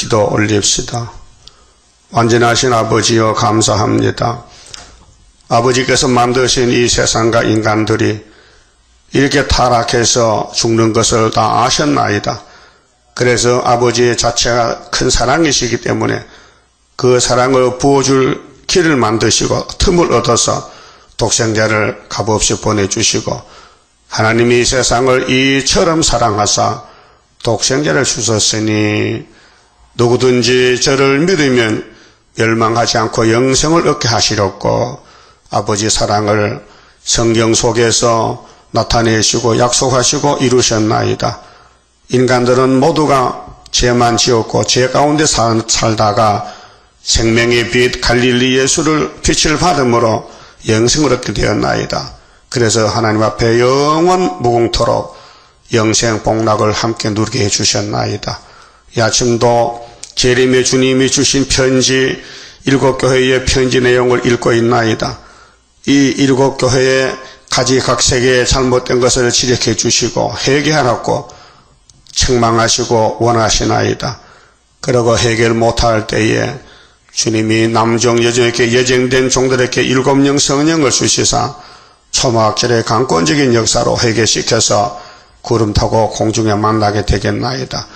기도 올립시다. 완전하신 아버지여 감사합니다. 아버지께서 만드신 이 세상과 인간들이 이렇게 타락해서 죽는 것을 다 아셨나이다. 그래서 아버지의 자체가 큰 사랑이시기 때문에 그 사랑을 부어줄 길을 만드시고 틈을 얻어서 독생자를 값없이 보내주시고 하나님이 세상을 이처럼 사랑하사 독생자를 주셨으니 누구든지 저를 믿으면 멸망하지 않고 영생을 얻게 하시렵고 아버지 사랑을 성경 속에서 나타내시고 약속하시고 이루셨나이다. 인간들은 모두가 죄만 지었고 죄 가운데 살다가 생명의 빛 갈릴리 예수를 빛을 받음으로 영생을 얻게 되었나이다. 그래서 하나님 앞에 영원 무궁토록 영생 복락을 함께 누리게 해주셨나이다. 이 아침도 재림의 주님이 주신 편지 7교회의 편지 내용을 읽고 있나이다. 이 7교회의 가지각색의 잘못된 것을 지적해 주시고 회개하라고 책망하시고 원하시나이다. 그러고 해결 못할 때에 주님이 남종 여종에게 예정된 종들에게 7명 성령을 주시사 초막절의 강권적인 역사로 회개시켜서 구름 타고 공중에 만나게 되겠나이다.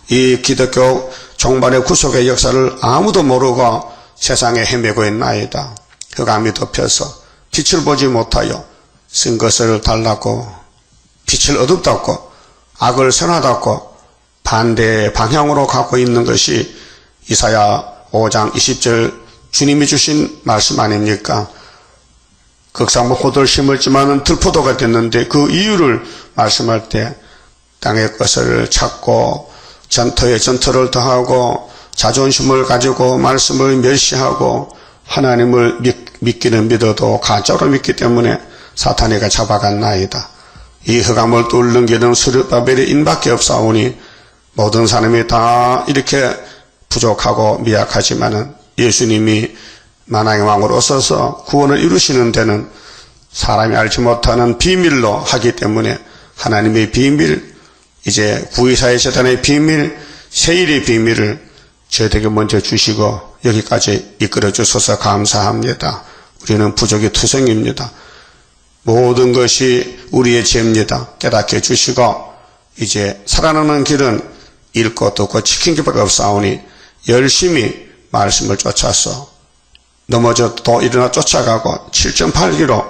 이 기독교 종말의 구속의 역사를 아무도 모르고 세상에 헤매고 있나이다. 흑암이 덮여서 빛을 보지 못하여 쓴 것을 달라고 빛을 어둡다고 악을 선하다고 반대 방향으로 가고 있는 것이 이사야 5장 20절 주님이 주신 말씀 아닙니까? 극상무 호도를 심었지만은 들포도가 됐는데 그 이유를 말씀할 때 땅의 것을 찾고 전터에 전터를 더하고 자존심을 가지고 말씀을 멸시하고 하나님을 믿기는 믿어도 가짜로 믿기 때문에 사탄이가 잡아갔나이다. 이 흑암을 뚫는 길은 스룹바벨의 인밖에 없사오니 모든 사람이 다 이렇게 부족하고 미약하지만은 예수님이 만왕의 왕으로 오셔서 구원을 이루시는 데는 사람이 알지 못하는 비밀로 하기 때문에 하나님의 비밀, 이제 구의사의 재단의 비밀, 세일의 비밀을 저희에게 먼저 주시고 여기까지 이끌어 주셔서 감사합니다. 우리는 부족이 투성입니다. 모든 것이 우리의 죄입니다. 깨닫게 해주시고 이제 살아나는 길은 읽고 듣고 지킨 것밖에 없사오니 열심히 말씀을 쫓아서 넘어져도 또 일어나 쫓아가고 7.8기로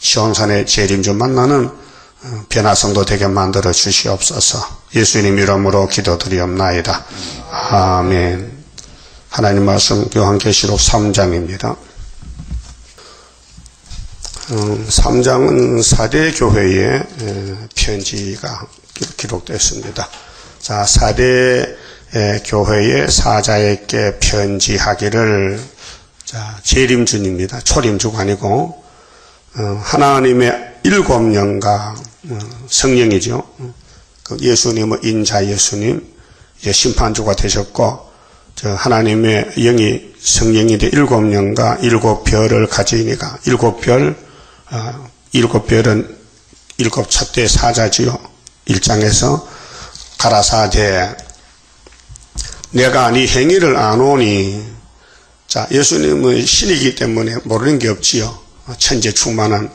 시온산의 재림주 만나는 변화성도 되게 만들어 주시옵소서. 예수님 이름으로 기도드리옵나이다. 아멘. 하나님 말씀 요한계시록 3장입니다. 3장은 4대 교회의 편지가 기록되었습니다. 자, 4대 교회의 사자에게 편지하기를, 자, 재림주입니다. 초림주가 아니고 하나님의 7영과 성령이죠. 예수님은 인자 예수님, 이제 심판주가 되셨고, 하나님의 영이 성령인데 7영과 7별을 가지니까 7별, 7별은 7찻대 사자지요. 1장에서 가라사대 내가 네 행위를 아노니. 자, 예수님은 신이기 때문에 모르는 게 없지요. 천재 충만한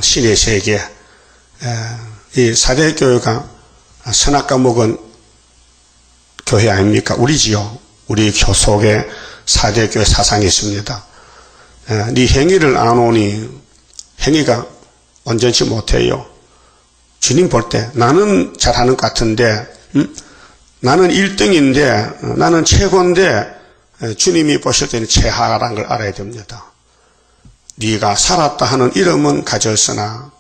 신의 세계. 이 사대교회가 선악과 먹은 교회 아닙니까? 우리지요. 우리 속에 사대교회 사상이 있습니다. 네 행위를 아노니. 행위가 온전치 못해요. 주님 볼 때 나는 잘하는 것 같은데, 나는 1등인데, 나는 최고인데, 주님이 보실 때는 최하라는 걸 알아야 됩니다. 네가 살았다 하는 이름은 가졌으나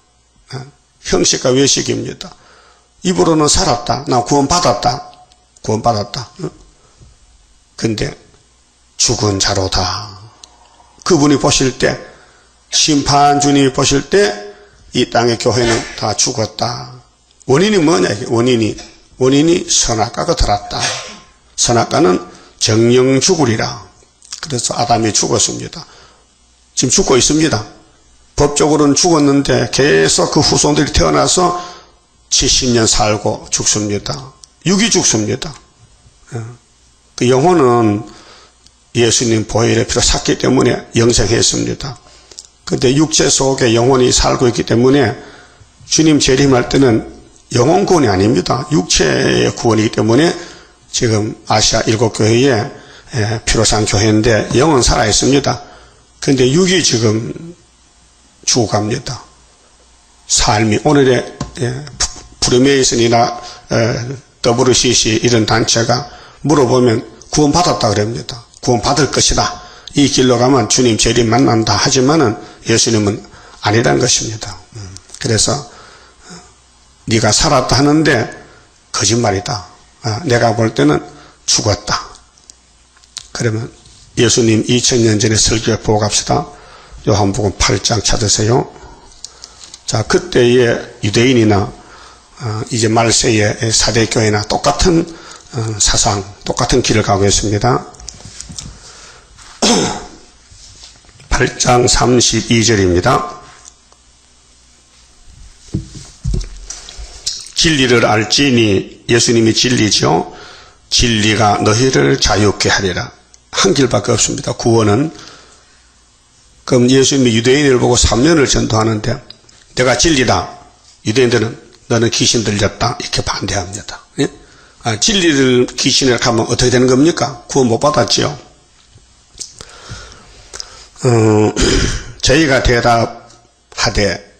형식과 외식입니다. 입으로는 살았다, 나 구원받았다, 근데 죽은 자로다. 그분이 보실 때, 심판 주님이 보실 때 이 땅의 교회는 다 죽었다. 원인이 뭐냐? 원인이 선악과가 들었다. 선악과는 정령 죽으리라. 그래서 아담이 죽었습니다. 지금 죽고 있습니다. 법적으로는 죽었는데 계속 그 후손들이 태어나서 70년 살고 죽습니다. 육이 죽습니다. 그 영혼은 예수님 보혈의 피로 샀기 때문에 영생했습니다. 근데 육체 속에 영혼이 살고 있기 때문에 주님 재림할 때는 영혼 구원이 아닙니다. 육체의 구원이기 때문에 지금 아시아 7교회에 피로 산 교회인데 영은 살아 있습니다. 근데 육이 지금 죽어갑니다. 삶이 오늘의 프리메이슨이나 WCC 이런 단체가 물어보면 구원받았다 그럽니다. 구원받을 것이다. 이 길로 가면 주님 재림 만난다 하지만은 예수님은 아니란 것입니다. 그래서 네가 살았다 하는데 거짓말이다. 내가 볼 때는 죽었다. 그러면 예수님 2000년 전에 설교에 보고 갑시다. 요한복음 8장 찾으세요. 자, 그때의 유대인이나 이제 말세의 사대교회나 똑같은 사상, 똑같은 길을 가고 있습니다. 8장 32절입니다. 진리를 알지니, 예수님이 진리죠. 진리가 너희를 자유케 하리라. 한 길밖에 없습니다. 구원은. 그럼 예수님이 유대인을 보고 3년을 전도하는데 내가 진리다. 유대인들은 너는 귀신 들렸다. 이렇게 반대합니다. 예? 진리를 귀신을 가면 어떻게 되는 겁니까? 구원 못 받았지요. 저희가 대답하되,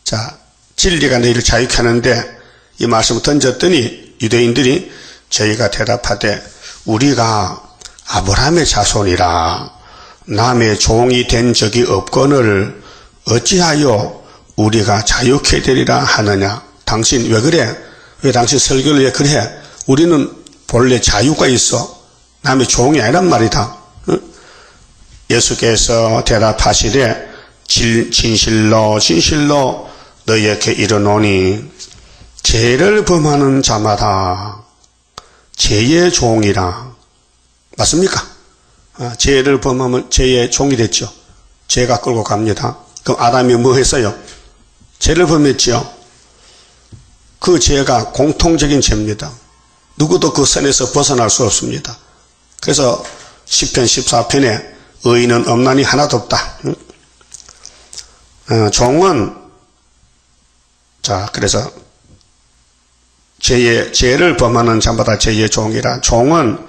자, 진리가 너희를 자유케 하는데 이 말씀을 던졌더니 유대인들이 저희가 대답하되 우리가 아브라함의 자손이라 남의 종이 된 적이 없거늘 어찌하여 우리가 자유케 되리라 하느냐. 당신 왜 그래? 왜 당신 설교를 왜 그래? 우리는 본래 자유가 있어. 남의 종이 아니란 말이다. 예수께서 대답하시되 진실로 진실로 너희에게 이르노니 죄를 범하는 자마다 죄의 종이라. 맞습니까? 죄를 범하면 죄의 종이 됐죠. 죄가 끌고 갑니다. 그럼 아담이 뭐 했어요? 죄를 범했죠. 그 죄가 공통적인 죄입니다. 누구도 그 선에서 벗어날 수 없습니다. 그래서 시편 14편에 의인은 없나니 하나도 없다. 종은, 자, 그래서 죄를 범하는 자마다 죄의 종이라. 종은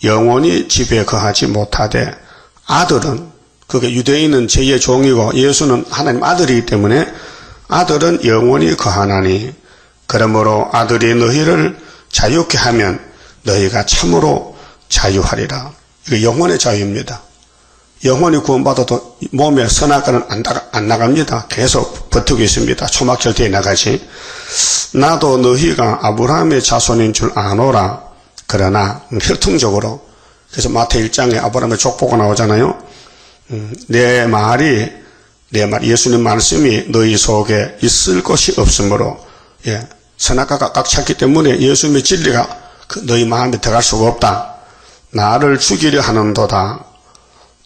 영원히 집에 거하지 못하되 아들은, 그게 유대인은 죄의 종이고 예수는 하나님 아들이기 때문에 아들은 영원히 거하나니 그러므로 아들이 너희를 자유케 하면 너희가 참으로 자유하리라. 이거 영혼의 자유입니다. 영혼이 구원받아도 몸에 선악과는 안 나갑니다. 계속 버티고 있습니다. 초막절 뒤에 나가지. 나도 너희가 아브라함의 자손인 줄 아노라. 그러나 혈통적으로, 그래서 마태 1장에 아브라함의 족보가 나오잖아요. 내 말이 예수님 말씀이 너희 속에 있을 것이 없으므로, 선악과가 꽉 찼기 때문에 예수님의 진리가 너희 마음에 들어갈 수가 없다. 나를 죽이려 하는도다.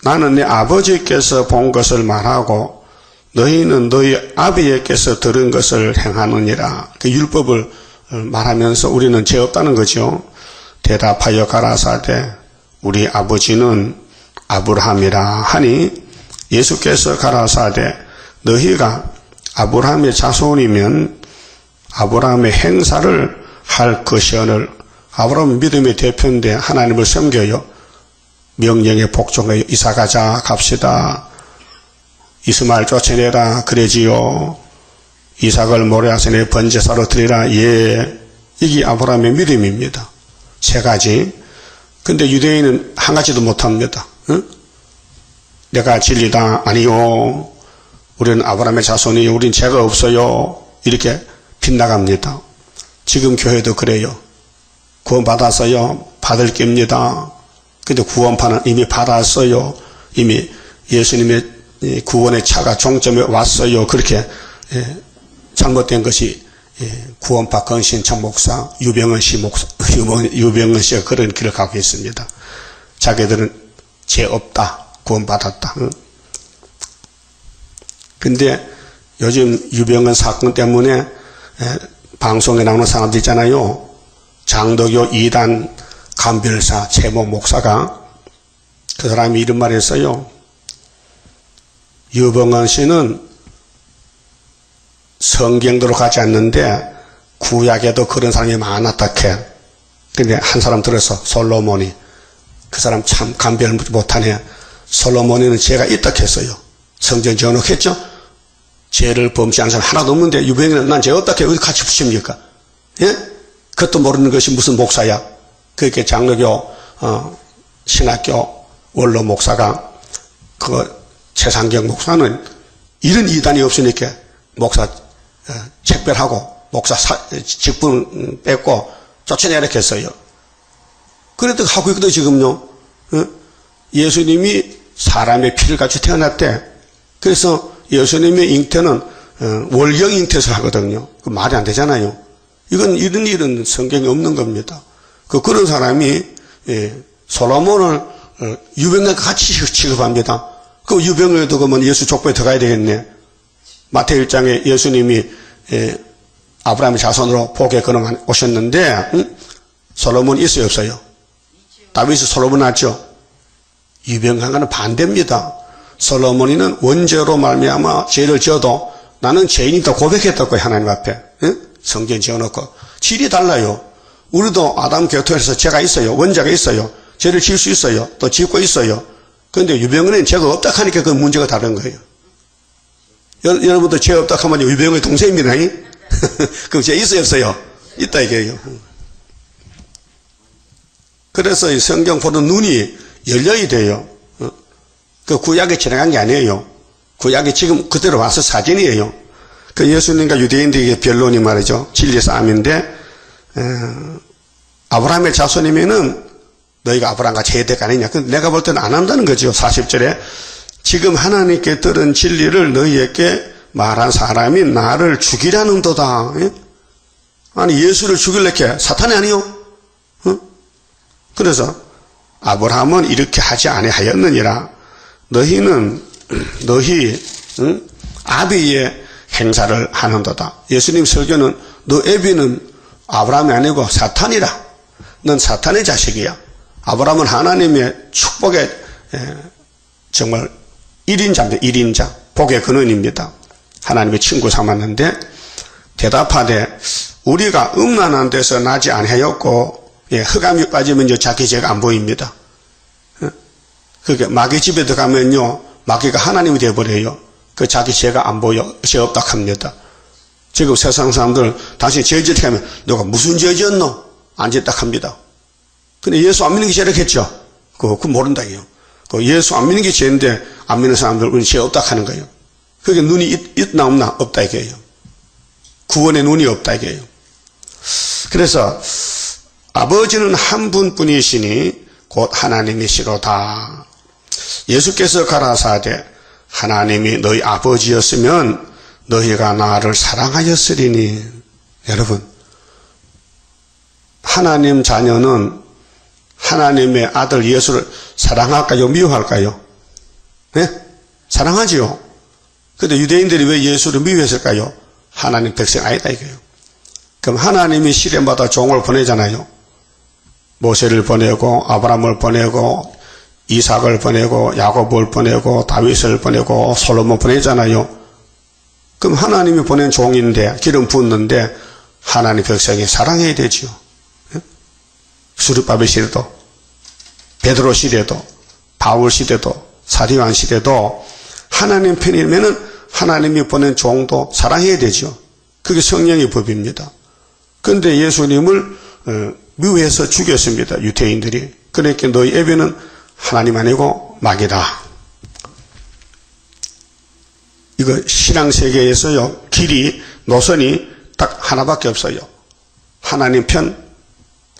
나는 내 아버지께서 본 것을 말하고 너희는 너희 아비에게서 들은 것을 행하느니라. 그 율법을 말하면서 우리는 죄 없다는 거죠. 대답하여 가라사대 우리 아버지는 아브라함이라 하니 예수께서 가라사대 너희가 아브라함의 자손이면 아브라함의 행사를 할 것이오늘. 아브라함은 믿음의 대표인데 하나님을 섬겨요. 명령에 복종해요. 이사 가자, 갑시다. 이스마엘 쫓아내라, 그러지요. 이삭을 모레아산에 번제사로 드리라, 예. 이게 아브라함의 믿음입니다. 세 가지. 근데 유대인은 한 가지도 못합니다. 응? 내가 진리다, 아니요. 우리는 아브라함의 자손이요. 우린 죄가 없어요. 이렇게 빗나갑니다. 지금 교회도 그래요. 구원 받았어요. 받을 겁니다. 근데 구원판은 이미 받았어요. 이미 예수님의 구원의 차가 종점에 왔어요. 그렇게 잘못된 것이 구원파 건신창 목사, 유병은 씨가 그런 길을 가고 있습니다. 자기들은 죄 없다. 구원받았다. 근데 요즘 유병은 사건 때문에 방송에 나오는 사람들 있잖아요. 장도교 2단 감별사 최모 목사가 그 사람이 이런 말을 했어요. 유병헌 씨는 성경대로 가지 않는데 구약에도 그런 사람이 많았다 캐. 근데 한 사람 들어서 솔로몬이 그 사람 참 감별 못하네. 솔로몬이는 죄가 있다 했어요. 성경 지어놓겠죠? 죄를 범시하는 사람 하나도 없는데 유병헌은 난 죄 없다 해. 어디 같이 붙입니까? 예? 그것도 모르는 것이 무슨 목사야? 그렇게 장로교, 신학교 원로 목사가 최상경 목사는 이런 이단이 없으니까 목사 책별하고 목사 직분 뺏고 쫓아내라 했어요. 그래도 하고 있거든 지금요. 예수님이 사람의 피를 가지고 태어났대. 그래서 예수님의 잉태는 월경 잉태에서 하거든요. 그 말이 안 되잖아요. 이건 이런 일은 성경에 없는 겁니다. 그런 사람이 솔로몬을 유병헌과 같이 취급합니다. 그 유병헌에도 그러면 예수 족보에 들어가야 되겠네. 마태오 1장에 예수님이 아브라함의 자손으로 복에 걸어 오셨는데 솔로몬 있어요 없어요? 다윗이 솔로몬 낳았죠. 유병헌과는 반대입니다. 솔로몬이는 원죄로 말미암아 죄를 지어도 나는 죄인이다 고백했다고 하나님 앞에 성경 지어놓고 질이 달라요. 우리도 아담 교토에서 죄가 있어요. 원죄가 있어요. 죄를 지을 수 있어요. 또 짓고 있어요. 그런데 유병헌은 죄가 없다 하니까 그 문제가 다른 거예요. 여러분도 죄 없다 하면 유병헌의 동생입니다. 그럼 죄 있어요 없어요? 있다 이게요. 그래서 이 성경 보는 눈이 열려야 돼요. 그 구약에 지나간 게 아니에요. 구약이 지금 그대로 와서 사진이에요. 그 예수님과 유대인들에게 변론이 말이죠. 진리 싸움인데 아브라함의 자손이면은 너희가 아브라함과 제대가 아니냐. 내가 볼 때는 안 한다는 거죠. 40절에 지금 하나님께 들은 진리를 너희에게 말한 사람이 나를 죽이라는도다. 아니 예수를 죽일래게 사탄이 아니요. 그래서 아브라함은 이렇게 하지 아니하였느니라. 너희 아비의 행사를 하는도다. 예수님 설교는 너 애비는 아브라함이 아니고 사탄이라. 넌 사탄의 자식이야. 아브라함은 하나님의 축복의 정말 1인자입니다. 1인자. 복의 근원입니다. 하나님의 친구 삼았는데 대답하되 우리가 음란한 데서 나지 아니하였고 흑암이 빠지면 자기 죄가 안 보입니다. 그게 마귀 집에 들어가면요 마귀가 하나님이 되어버려요. 그 자기 죄가 안 보여. 죄 없다 합니다. 지금 세상 사람들 당신 죄 짓게 하면 너가 무슨 죄 지었노? 안 짓다 합니다. 근데 예수 안 믿는 게 죄라겠죠? 그거 모른다고요. 예수 안 믿는 게 죄인데 안 믿는 사람들 우리 죄 없다 하는 거예요. 그게 눈이 있나 없나? 없다 이게요. 구원의 눈이 없다 이게요. 그래서 아버지는 한 분뿐이시니 곧 하나님이시로다. 예수께서 가라사대 하나님이 너희 아버지였으면 너희가 나를 사랑하였으리니. 여러분 하나님 자녀는 하나님의 아들 예수를 사랑할까요? 미워할까요? 네? 사랑하지요. 근데 유대인들이 왜 예수를 미워했을까요? 하나님 백성 아니다 이거예요. 그럼 하나님이 시대마다 종을 보내잖아요. 모세를 보내고 아브라함을 보내고 이삭을 보내고 야곱을 보내고 다윗을 보내고 솔로몬 보내잖아요. 그럼 하나님이 보낸 종인데 기름 붓는데 하나님 백성이 사랑해야 되지요. 수르바벨 시대도 베드로 시대도 바울 시대도 사도요한 시대도 하나님 편이면은 하나님이 보낸 종도 사랑해야 되죠. 그게 성령의 법입니다. 그런데 예수님을 미워해서 죽였습니다. 유대인들이. 그러니까 너희 애비는 하나님 아니고 마귀다. 이거 신앙세계에서요 길이 노선이 딱 하나밖에 없어요. 하나님 편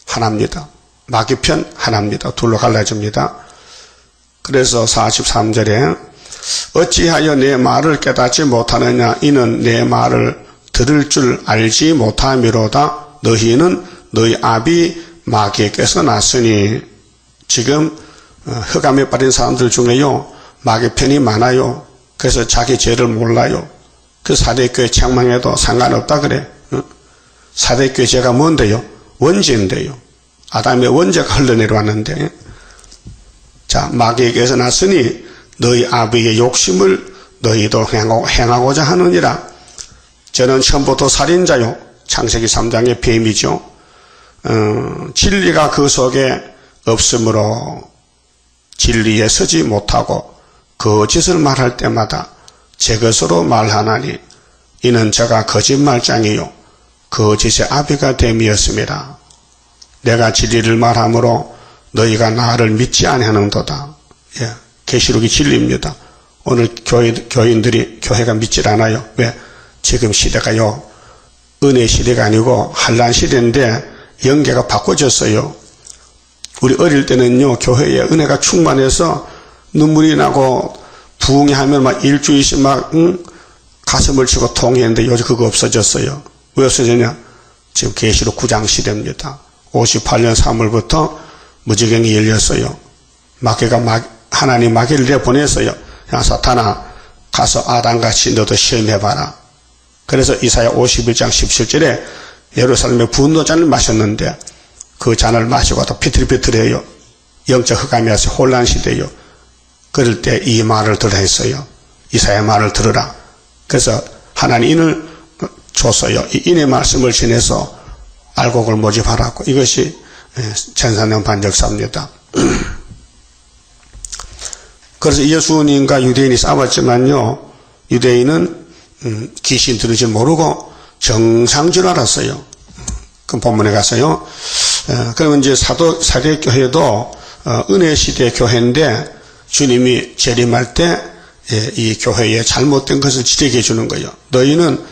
하나입니다. 마귀 편 하나입니다. 둘로 갈라집니다. 그래서 43절에 어찌하여 내 말을 깨닫지 못하느냐. 이는 내 말을 들을 줄 알지 못함이로다. 너희는 너희 아비 마귀에게서 났으니. 지금 흑암에 빠진 사람들 중에요 마귀 편이 많아요. 그래서 자기 죄를 몰라요. 그 사대교회 책망해도 상관없다 그래. 사대교회 죄가 뭔데요? 원죄인데요. 아담의 원죄가 흘러내려왔는데, 자, 마귀에게서 났으니 너희 아버지의 욕심을 너희도 행하고자 하느니라. 저는 처음부터 살인자요. 창세기 3장의 뱀이죠. 진리가 그 속에 없으므로 진리에 서지 못하고 거짓을 말할 때마다 제 것으로 말하나니 이는 저가 거짓말장이요 거짓의 아비가 됨이었습니다. 내가 진리를 말하므로 너희가 나를 믿지 아니하는도다. 예, 계시록이 진리입니다. 오늘 교인들이 교회가 믿질 않아요. 왜? 지금 시대가요 은혜 시대가 아니고 환난 시대인데 영계가 바꿔졌어요. 우리 어릴 때는요 교회에 은혜가 충만해서 눈물이 나고 부흥하면 막 일주일씩 막 가슴을 치고 통했는데 요즘 그거 없어졌어요. 왜 없어졌냐? 지금 계시록 9장 시대입니다. 58년 3월부터 무지경이 열렸어요. 마귀가 하나님 마귀를 내보냈어요. 야 사탄아 가서 아담같이 너도 시험해봐라. 그래서 이사야 51장 17절에 예루살렘에 분노잔을 마셨는데 그 잔을 마시고 또 비틀비틀해요. 영적 흑암이 와서 혼란 시대요. 그럴 때 이 말을 들으라 했어요. 이사야 말을 들으라. 그래서 하나님 인을 줬어요. 이 인의 말씀을 지내서 알곡을 모집하라고. 이것이 1400년 반 역사입니다. 그래서 예수님과 유대인이 싸웠지만요. 유대인은 귀신 들은 줄 모르고 정상인 줄 알았어요. 그 본문에 가서요. 그러면 이제 사대교회도 은혜 시대 교회인데 주님이 재림할 때 이 교회에 잘못된 것을 지적해 주는 거예요. 너희는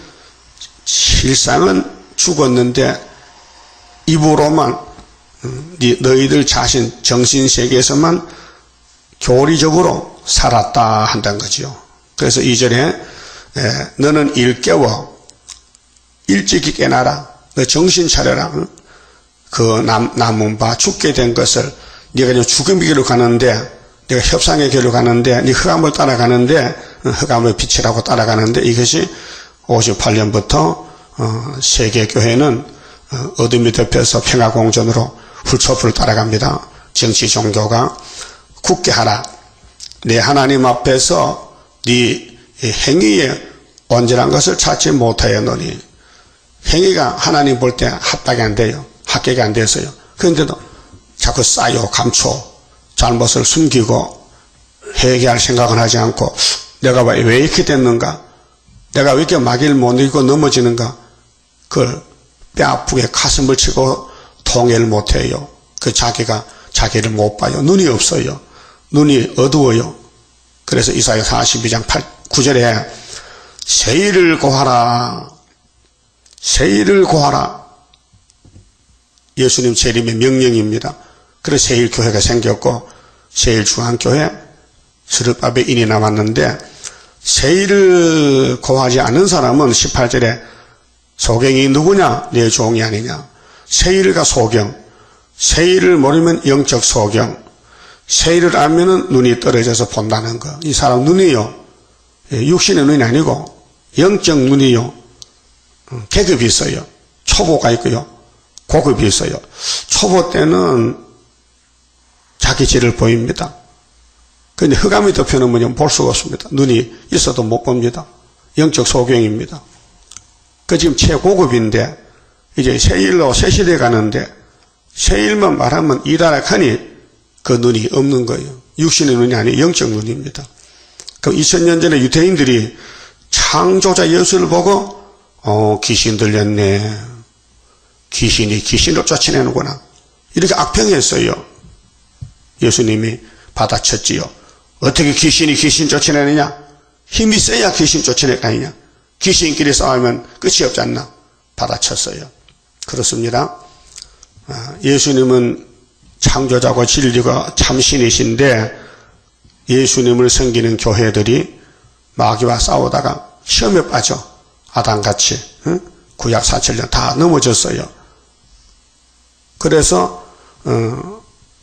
실상은 죽었는데 입으로만 너희들 자신 정신세계에서만 교리적으로 살았다 한다는 거죠. 그래서 2절에 너는 일깨워 일찍이 깨나라. 너 정신 차려라. 그 남은 바 죽게 된 것을 네가 이제 죽음의 길로 가는데 네가 협상의 길로 가는데 네 흑암을 따라가는데 흑암을 빛이라고 따라가는데 이것이 58년부터 세계교회는 어둠이 덮여서 평화공존으로 훌초풀을 따라갑니다. 정치 종교가 굳게 하라. 내 하나님 앞에서 네 행위에 온전한 것을 찾지 못하였노니 행위가 하나님 볼 때 합당이 안 돼요. 합격이 안 돼서요. 그런데도 자꾸 쌓여 감춰 잘못을 숨기고 회개할 생각은 하지 않고 내가 왜 이렇게 됐는가? 내가 왜 이렇게 마귀를 못 이기고 넘어지는가? 그걸 뼈아프게 가슴을 치고 통회를 못해요. 그 자기가 자기를 못 봐요. 눈이 없어요. 눈이 어두워요. 그래서 이사야 42장 9절에 세일을 고하라. 세일을 고하라. 예수님 재림의 명령입니다. 그래서 세일교회가 생겼고 세일중앙교회 스룹밥에 인이 남았는데 세일을 고하지 않은 사람은 18절에 소경이 누구냐? 내 종이 아니냐. 세일과 소경. 세일을 모르면 영적 소경. 세일을 알면은 눈이 떨어져서 본다는 거. 이 사람 눈이요. 육신의 눈이 아니고 영적 눈이요. 계급이 있어요. 초보가 있고요. 고급이 있어요. 초보 때는 자기 죄를 보입니다. 그런데 흑암이 덮여놓으면 볼 수가 없습니다. 눈이 있어도 못 봅니다. 영적 소경입니다. 그 지금 최고급인데 이제 세일로 새시대 가는데 세일만 말하면 이라락하니 그 눈이 없는 거예요. 육신의 눈이 아니고 영적 눈입니다. 그럼 2000년 전에 유대인들이 창조자 예수를 보고 귀신 들렸네. 귀신이 귀신으로 쫓아내는구나. 이렇게 악평했어요. 예수님이 받아쳤지요. 어떻게 귀신이 귀신 쫓아내느냐? 힘이 세야 귀신 쫓아낼 거 아니냐? 귀신끼리 싸우면 끝이 없지 않나? 받아쳤어요. 그렇습니다. 예수님은 창조자고 진리가 참신이신데 예수님을 섬기는 교회들이 마귀와 싸우다가 시험에 빠져 아담같이 구약 4,000년 다 넘어졌어요. 그래서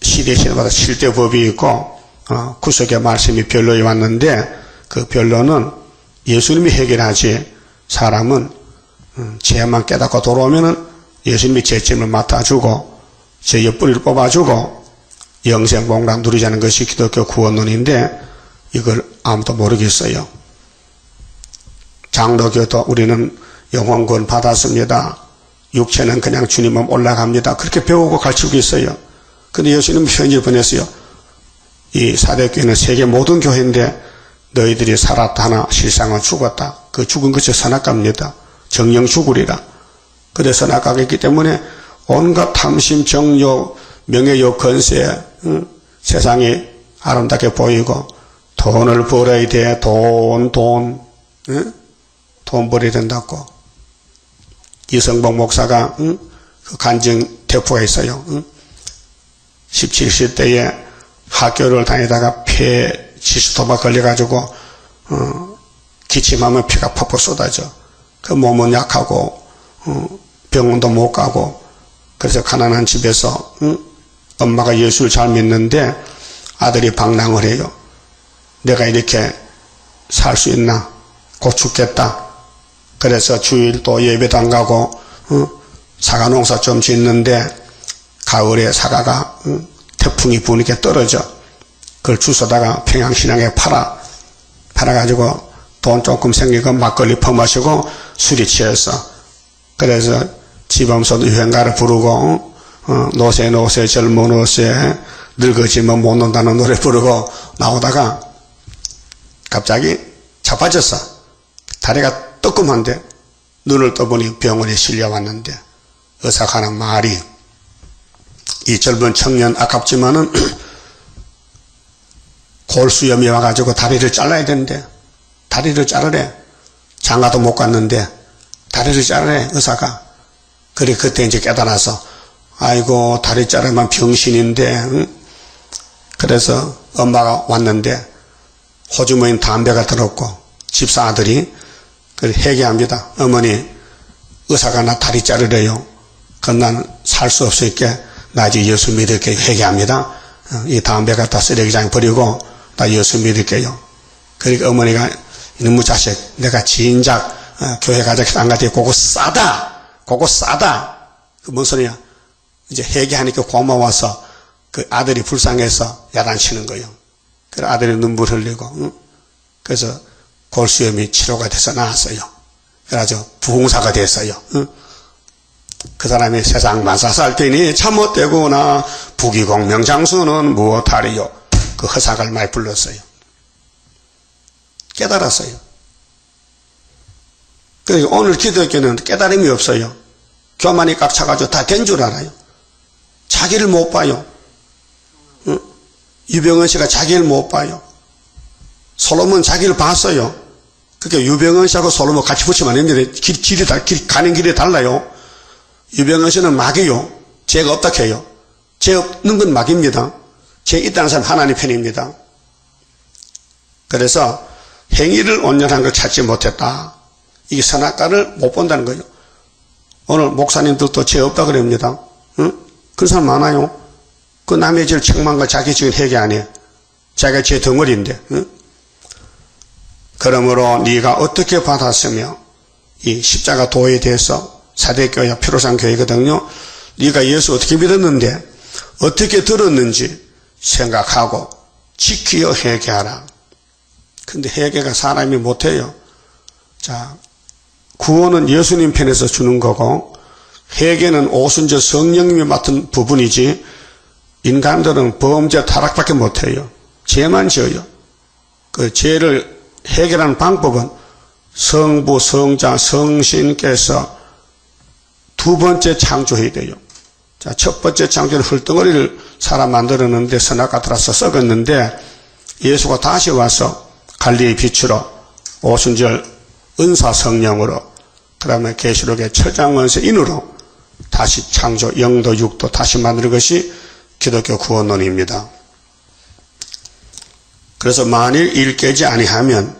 시대마다 7대 법이 있고 구속의 말씀이 변론이 왔는데 그 변론은 예수님이 해결하지 사람은 죄만 깨닫고 돌아오면은 예수님이 죄짐을 맡아주고 제 옆구리를 뽑아주고 영생복락 누리자는 것이 기독교 구원론인데 이걸 아무도 모르겠어요. 장로교도 우리는 영혼구원 받았습니다. 육체는 그냥 주님 몸 올라갑니다. 그렇게 배우고 가르치고 있어요. 근데 예수님은 편지 보냈어요. 이 사대교회는 세계 모든 교회인데 너희들이 살았다 하나 실상은 죽었다. 그 죽은 것이 선악과입니다. 정령 죽으리라. 그래 선악과가 있기 때문에 온갖 탐심, 정욕, 명예욕, 건세, 세상이 아름답게 보이고 돈을 벌어야 돼. 돈 벌어야 된다고. 이성복 목사가 그 간증 대포가 있어요. 17세 때에 학교를 다니다가 폐 지수도마 걸려가지고 기침하면 피가 퍽퍽 쏟아져. 그 몸은 약하고 병원도 못 가고 그래서 가난한 집에서 엄마가 예수를 잘 믿는데 아들이 방랑을 해요. 내가 이렇게 살 수 있나? 곧 죽겠다. 그래서 주일도 예배도 안 가고 사과 농사 좀 짓는데 가을에 사과가 태풍이 부니까 떨어져. 그걸 주워다가 평양신앙에 팔아가지고 돈 조금 생기고 막걸리 퍼마시고 술이 취했어. 그래서 지범선 유행가를 부르고 노세 젊은 노세 늙어지면 못 논다는 노래 부르고 나오다가 갑자기 자빠졌어. 다리가 뜨끔한데 눈을 떠보니 병원에 실려왔는데 의사가 하는 말이 이 젊은 청년 아깝지만은 골수염이 와가지고 다리를 잘라야 되는데 다리를 자르래. 장가도 못 갔는데 다리를 자르래 의사가. 그래 그때 이제 깨달아서 아이고 다리 자르면 병신인데 그래서 엄마가 왔는데 호주머니 담배가 들었고 집사 아들이 그래 회개합니다. 어머니 의사가 나 다리 자르래요. 그건 난 살 수 없으니까 나 이제 예수 믿을게 회개합니다. 이 담배 갖다 쓰레기장에 버리고 나 예수 믿을게요. 그러니까 어머니가 이놈의 자식 내가 진작 교회 가자 안 가지 그거 싸다. 그 뭔 소리야. 이제 회개하니까 고마워서 그 아들이 불쌍해서 야단치는 거예요. 그래서 아들이 눈물 흘리고 그래서 골수염이 치료가 돼서 나았어요. 그래가지고 부흥사가 됐어요. 그 사람이 세상 만사 살 테니 참 못되구나. 부귀공명장수는 무엇하리요. 그 허상을 많이 불렀어요. 깨달았어요. 그래서 오늘 기독교는 깨달음이 없어요. 교만이 꽉 차가지고 다 된 줄 알아요. 자기를 못 봐요. 유병헌 씨가 자기를 못 봐요. 솔로몬 자기를 봤어요. 그러니까 유병헌 씨하고 솔로몬 같이 붙이면 안 됩니다. 가는 길이 달라요. 유병헌 씨는 막이요. 죄가 없다 해요. 죄 없는 건 막입니다. 죄 있다는 사람 하나님 편입니다. 그래서 행위를 온전한 걸 찾지 못했다. 이게 선악과를 못 본다는 거예요. 오늘 목사님들도 죄 없다 그럽니다. 그런 사람 많아요. 그 남의 죄를 책망한 거 자기 죄는 회개 안 해. 자기가 죄 덩어리인데. 그러므로 네가 어떻게 받았으며 이 십자가 도에 대해서 사대교회 피로상 교회거든요. 네가 예수 어떻게 믿었는데 어떻게 들었는지 생각하고 지키어 회개하라. 근데 회개가 사람이 못해요. 자, 구원은 예수님 편에서 주는 거고 회개는 오순절 성령님이 맡은 부분이지 인간들은 범죄 타락밖에 못해요. 죄만 지어요. 그 죄를 해결하는 방법은 성부, 성자, 성신께서 두 번째 창조해야 돼요. 자, 첫 번째 창조는 흙덩어리를 사람 만들었는데 선악과 들어서 썩었는데 예수가 다시 와서 갈릴리 빛으로 오순절 은사 성령으로 그 다음에 계시록의 처장원세 인으로 다시 창조 영도 육도 다시 만드는 것이 기독교 구원론입니다. 그래서 만일 일 깨지 아니하면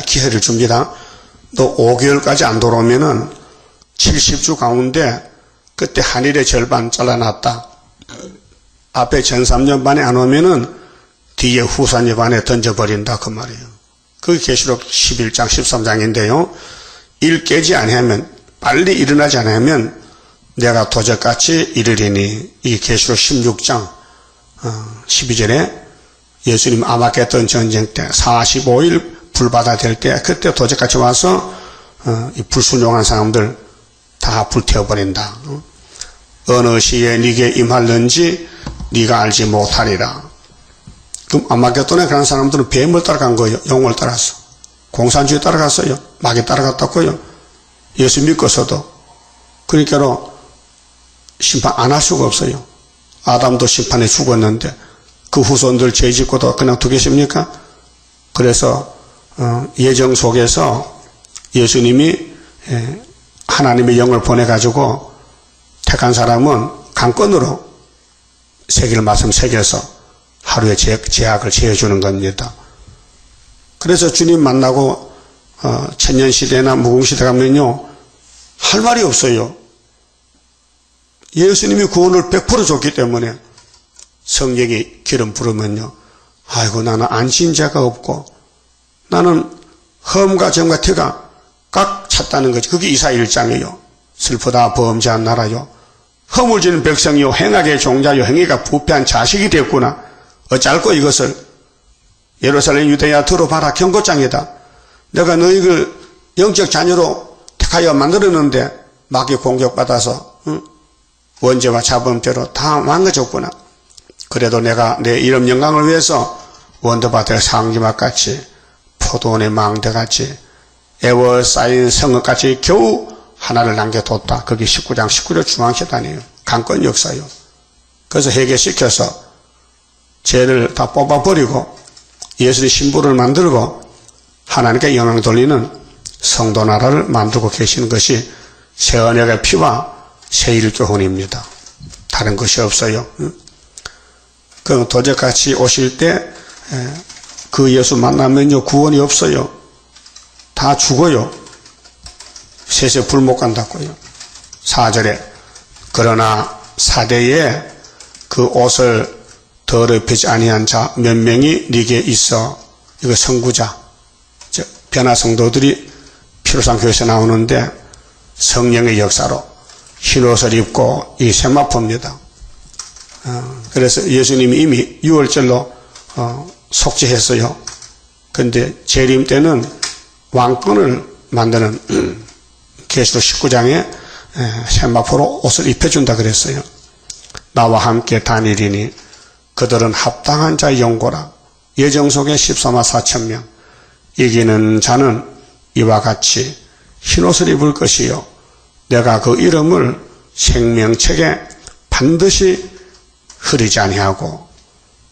기회를 줍니다. 또 5개월까지 안 돌아오면은 70주 가운데 그때 한일의 절반 잘라놨다. 앞에 전 3년 반에 안 오면은 뒤에 후산년 반에 던져버린다 그 말이에요. 그게 계시록 11장 13장인데요. 일 깨지 아니하면 빨리 일어나지 않으면 내가 도적같이 이르리니. 이게 계시록 16장 12절에 예수님 아마겟돈 전쟁 때 45일 불바다 될 때 그때 도적같이 와서 이 불순종한 사람들 다 불태워버린다. 어느 시에 네게 임할는지 네가 알지 못하리라. 그럼 아마겟돈에 그런 사람들은 뱀을 따라간 거예요. 용을 따라서. 공산주의 따라갔어요. 마귀 따라갔다고요. 예수 믿고서도. 그러니까 심판 안 할 수가 없어요. 아담도 심판에 죽었는데 그 후손들 죄 짓고도 그냥 두겠습니까? 그래서 예정 속에서 예수님이 하나님의 영을 보내가지고 택한 사람은 강권으로 새길 말씀 새겨서 하루에 제약을 제어주는 겁니다. 그래서 주님 만나고 천년시대나 무궁시대 가면요 할 말이 없어요. 예수님이 구원을 100% 줬기 때문에 성령이 기름 부르면요 아이고 나는 안신 자가 없고 나는 험과 정과 태가 꽉 찼다는 거지. 그게 이사야 1장이에요. 슬프다 범죄한 나라요. 허물 지는 백성이요 행악의 종자요 행위가 부패한 자식이 됐구나. 어쩔고 이것을 예루살렘 유대야 들어봐라. 경고장이다. 내가 너희를 영적 자녀로 택하여 만들었는데 마귀 공격받아서 원죄와 자범죄로 다 망가졌구나. 그래도 내가 내 이름 영광을 위해서 원더밭의 상기막같이 포도원의 망대같이 애워싸인 성읍같이 겨우 하나를 남겨뒀다. 그게 19장 19절 중앙시단이에요. 강권 역사요. 그래서 해결시켜서 죄를 다 뽑아버리고 예수의 신부를 만들고 하나님께 영광 돌리는 성도 나라를 만들고 계시는 것이 새 언약의 피와 새 일교훈입니다. 다른 것이 없어요. 그 도적같이 오실 때 그 예수 만나면요 구원이 없어요. 다 죽어요. 셋에 불 못 간다고요. 4절에 그러나 사대에 그 옷을 더럽히지 아니한 자 몇 명이 네게 있어. 이거 선구자 변화 성도들이 피로상 교회에서 나오는데 성령의 역사로 흰옷을 입고 이 세마포입니다. 그래서 예수님이 이미 6월절로 속죄했어요. 근데 재림 때는 왕권을 만드는 계시록 19장에 세마포로 옷을 입혀준다 그랬어요. 나와 함께 다니리니 그들은 합당한 자의 영고라. 예정 속에 14만 4천 명. 이기는 자는 이와 같이 흰옷을 입을 것이요 내가 그 이름을 생명책에 반드시 흐리지 아니하고.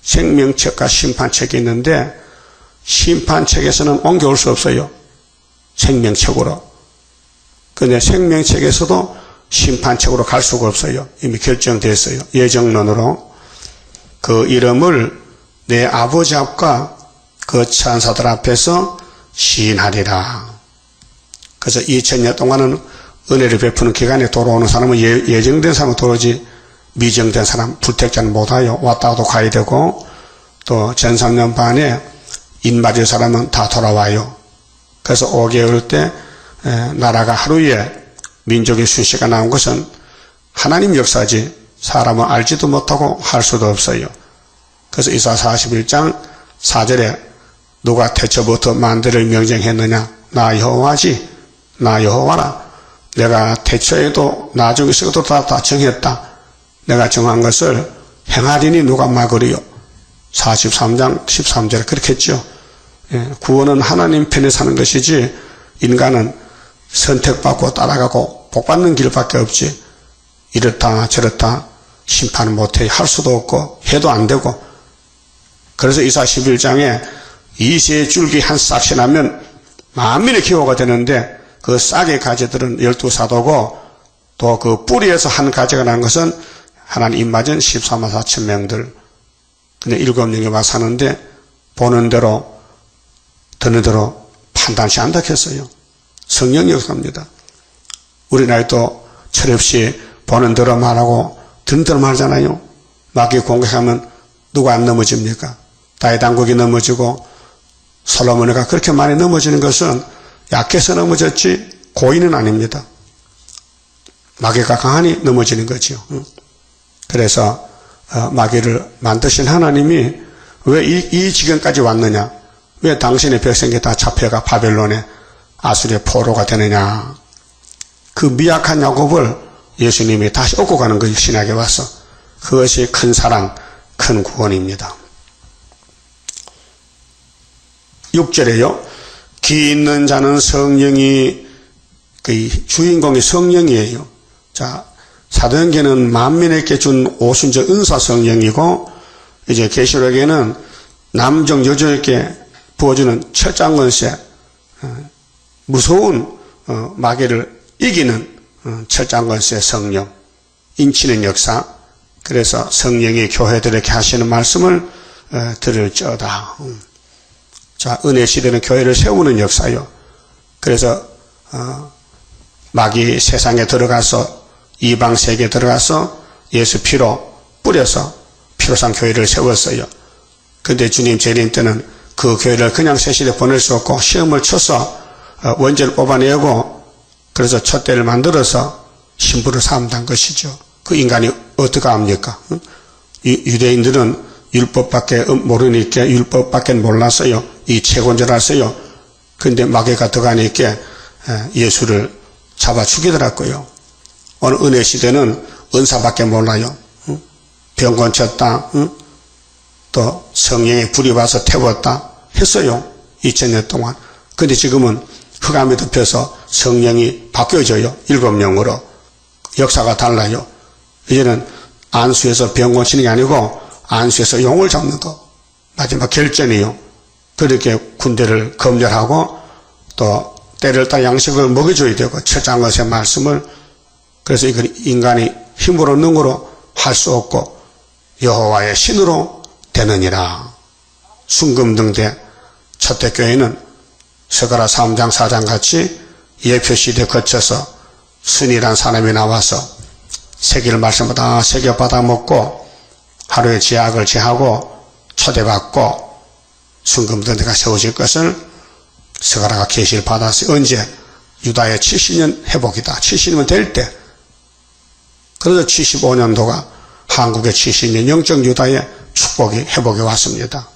생명책과 심판책이 있는데 심판책에서는 옮겨올 수 없어요. 생명책으로. 근데 생명책에서도 심판책으로 갈 수가 없어요. 이미 결정됐어요. 예정론으로. 그 이름을 내 아버지 앞과 그 천사들 앞에서 시인하리라. 그래서 2000년 동안은 은혜를 베푸는 기간에 돌아오는 사람은 예정된 사람은 돌아오지 미정된 사람, 불택자는 못와요. 왔다가도 가야 되고 또 전 3년 반에 인맞을 사람은 다 돌아와요. 그래서 5개월 때 나라가 하루에 민족의 순시가 나온 것은 하나님 역사지 사람은 알지도 못하고 할 수도 없어요. 그래서 이사 41장 4절에 누가 태초부터 만대를 명령했느냐? 나 여호와지. 나 여호와라. 내가 태초에도 나중에서도 다 정했다. 내가 정한 것을 행하리니 누가 막으리요. 43장 13절에 그렇게 했죠. 구원은 하나님 편에 사는 것이지 인간은 선택받고 따라가고 복받는 길밖에 없지 이렇다 저렇다 심판을 못해 할 수도 없고 해도 안 되고. 그래서 이사 11장에 이새의 줄기 한 싹이 나면 만민의 기호가 되는데 그 싹의 가지들은 12사도고 또 그 뿌리에서 한 가지가 나는 것은 하나님 입맞은 14만 4천 명들. 근데 7명이 와 사는데 보는 대로 듣는 대로 판단치 않다 했어요. 성령 역사입니다. 우리나라에도 철없이 보는 대로 말하고 듣는 대로 말하잖아요. 마귀 공격하면 누가 안 넘어집니까? 다윗 왕국이 넘어지고 솔로몬이가 그렇게 많이 넘어지는 것은 약해서 넘어졌지 고의는 아닙니다. 마귀가 강하니 넘어지는 거죠. 그래서 마귀를 만드신 하나님이 왜 이 지경까지 왔느냐? 왜 당신의 백성이 다 잡혀가 바벨론의 아수리의 포로가 되느냐? 그 미약한 야곱을 예수님이 다시 얻고 가는 것이 신약에 와서 그것이 큰 사랑, 큰 구원입니다. 6절에요. 기 있는 자는 성령이 그 주인공이 성령이에요. 자, 사도행전은 만민에게 준 오순절 은사 성령이고 이제 계시록에는 남정 여정에게 부어주는 철장건세 무서운 마귀를 이기는 철장건세 성령 인치는 역사. 그래서 성령이 교회들에게 하시는 말씀을 들을지어다. 자, 은혜 시대는 교회를 세우는 역사요. 그래서 마귀 세상에 들어가서 이방 세계에 들어가서 예수 피로 뿌려서 피로상 교회를 세웠어요. 근데 주님 재림 때는 그 교회를 그냥 세시대 보낼 수 없고 시험을 쳐서 원죄를 뽑아내고 그래서 촛대를 만들어서 신부를 삼단 것이죠. 그 인간이 어떻게 합니까? 유대인들은 율법밖에 모르니까 율법밖에 몰랐어요. 이 채권자라서요. 근데 마귀가 들어가니까 예수를 잡아 죽이더라고요. 오늘 은혜 시대는 은사밖에 몰라요. 병 고쳤다. 또 성령의 불이 와서 태웠다 했어요. 2000년 동안. 근데 지금은 흑암이 덮여서 성령이 바뀌어져요. 7영으로. 역사가 달라요. 이제는 안수에서 병 고치는 게 아니고 안수에서 용을 잡는 거. 마지막 결전이요. 그렇게 군대를 검열하고 또 때를 따라 양식을 먹여줘야 되고 철장것의 말씀을. 그래서 이건 인간이 힘으로 능으로 할 수 없고 여호와의 신으로 되느니라. 순금등대 첫대교회는 스가랴 3장 4장 같이 예표시대 거쳐서 순이란 사람이 나와서 새길 말씀마다 새겨 받아먹고 하루에 제약을 제하고 초대받고 순금등대가 세워질 것을 스가랴가 계시를 받았어요. 언제? 유다의 70년 회복이다. 70년 될 때. 그래서 75년도가 한국의 70년 영적 유다의 축복이 회복이 왔습니다.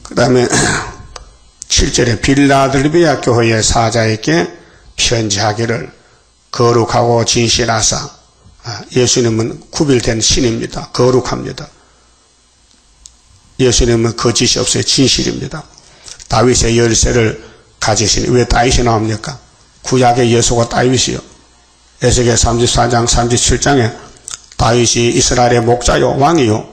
그 다음에 7절에 빌라델비아 교회의 사자에게 편지하기를 거룩하고 진실하사. 예수님은 구별된 신입니다. 거룩합니다. 예수님은 거짓이 없어요. 진실입니다. 다윗의 열쇠를 가지시니 왜 다윗이 나옵니까? 구약의 예수가 다윗이요. 에스겔 34장 37장에 다윗이 이스라엘의 목자요 왕이요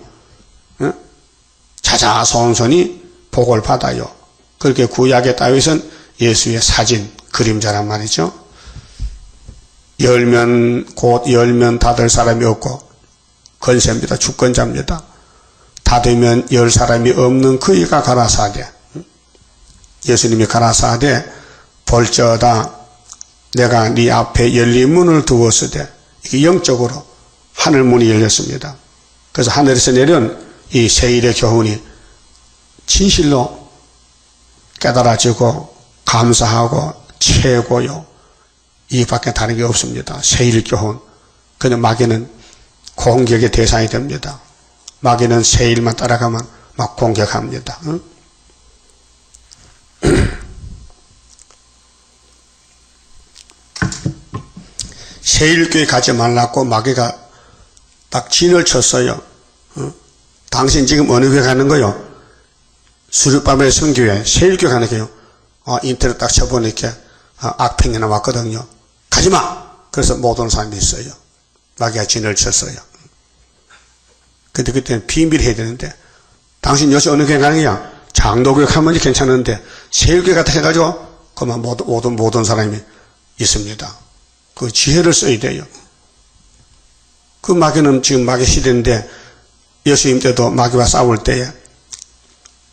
자자손손이 복을 받아요. 그렇게 구약의 다윗은 예수의 사진 그림자란 말이죠. 곧 열면 닫을 사람이 없고 건세입니다. 주권자입니다. 닫으면 열 사람이 없는 그이가 가라사대. 예수님이 가라사대 볼지어다 내가 네 앞에 열린 문을 두었으되 이게 영적으로 하늘 문이 열렸습니다. 그래서 하늘에서 내려온 이 세일의 교훈이 진실로 깨달아지고 감사하고 최고요. 이밖에 다른 게 없습니다. 세일 교훈. 그냥 마귀는 공격의 대상이 됩니다. 마귀는 세일만 따라가면 막 공격합니다. 응? 세일교회 가지 말라고 마귀가 딱 진을 쳤어요. 당신 지금 어느 교회 가는 거요? 수르바벨 성교회, 세일교회 가는 거요. 인터넷 딱 쳐보니까 악평이 나왔거든요. 가지마! 그래서 못 온 사람이 있어요. 마귀가 진을 쳤어요. 근데 그때는 비밀 해야 되는데 당신 요새 어느 교회 가는 거야? 장로교회 가면 괜찮은데 세일교회 같아 해가지고 그만 못 온 사람이 있습니다. 그 지혜를 써야 돼요. 그 마귀는 지금 마귀 시대인데 예수님 때도 마귀와 싸울 때에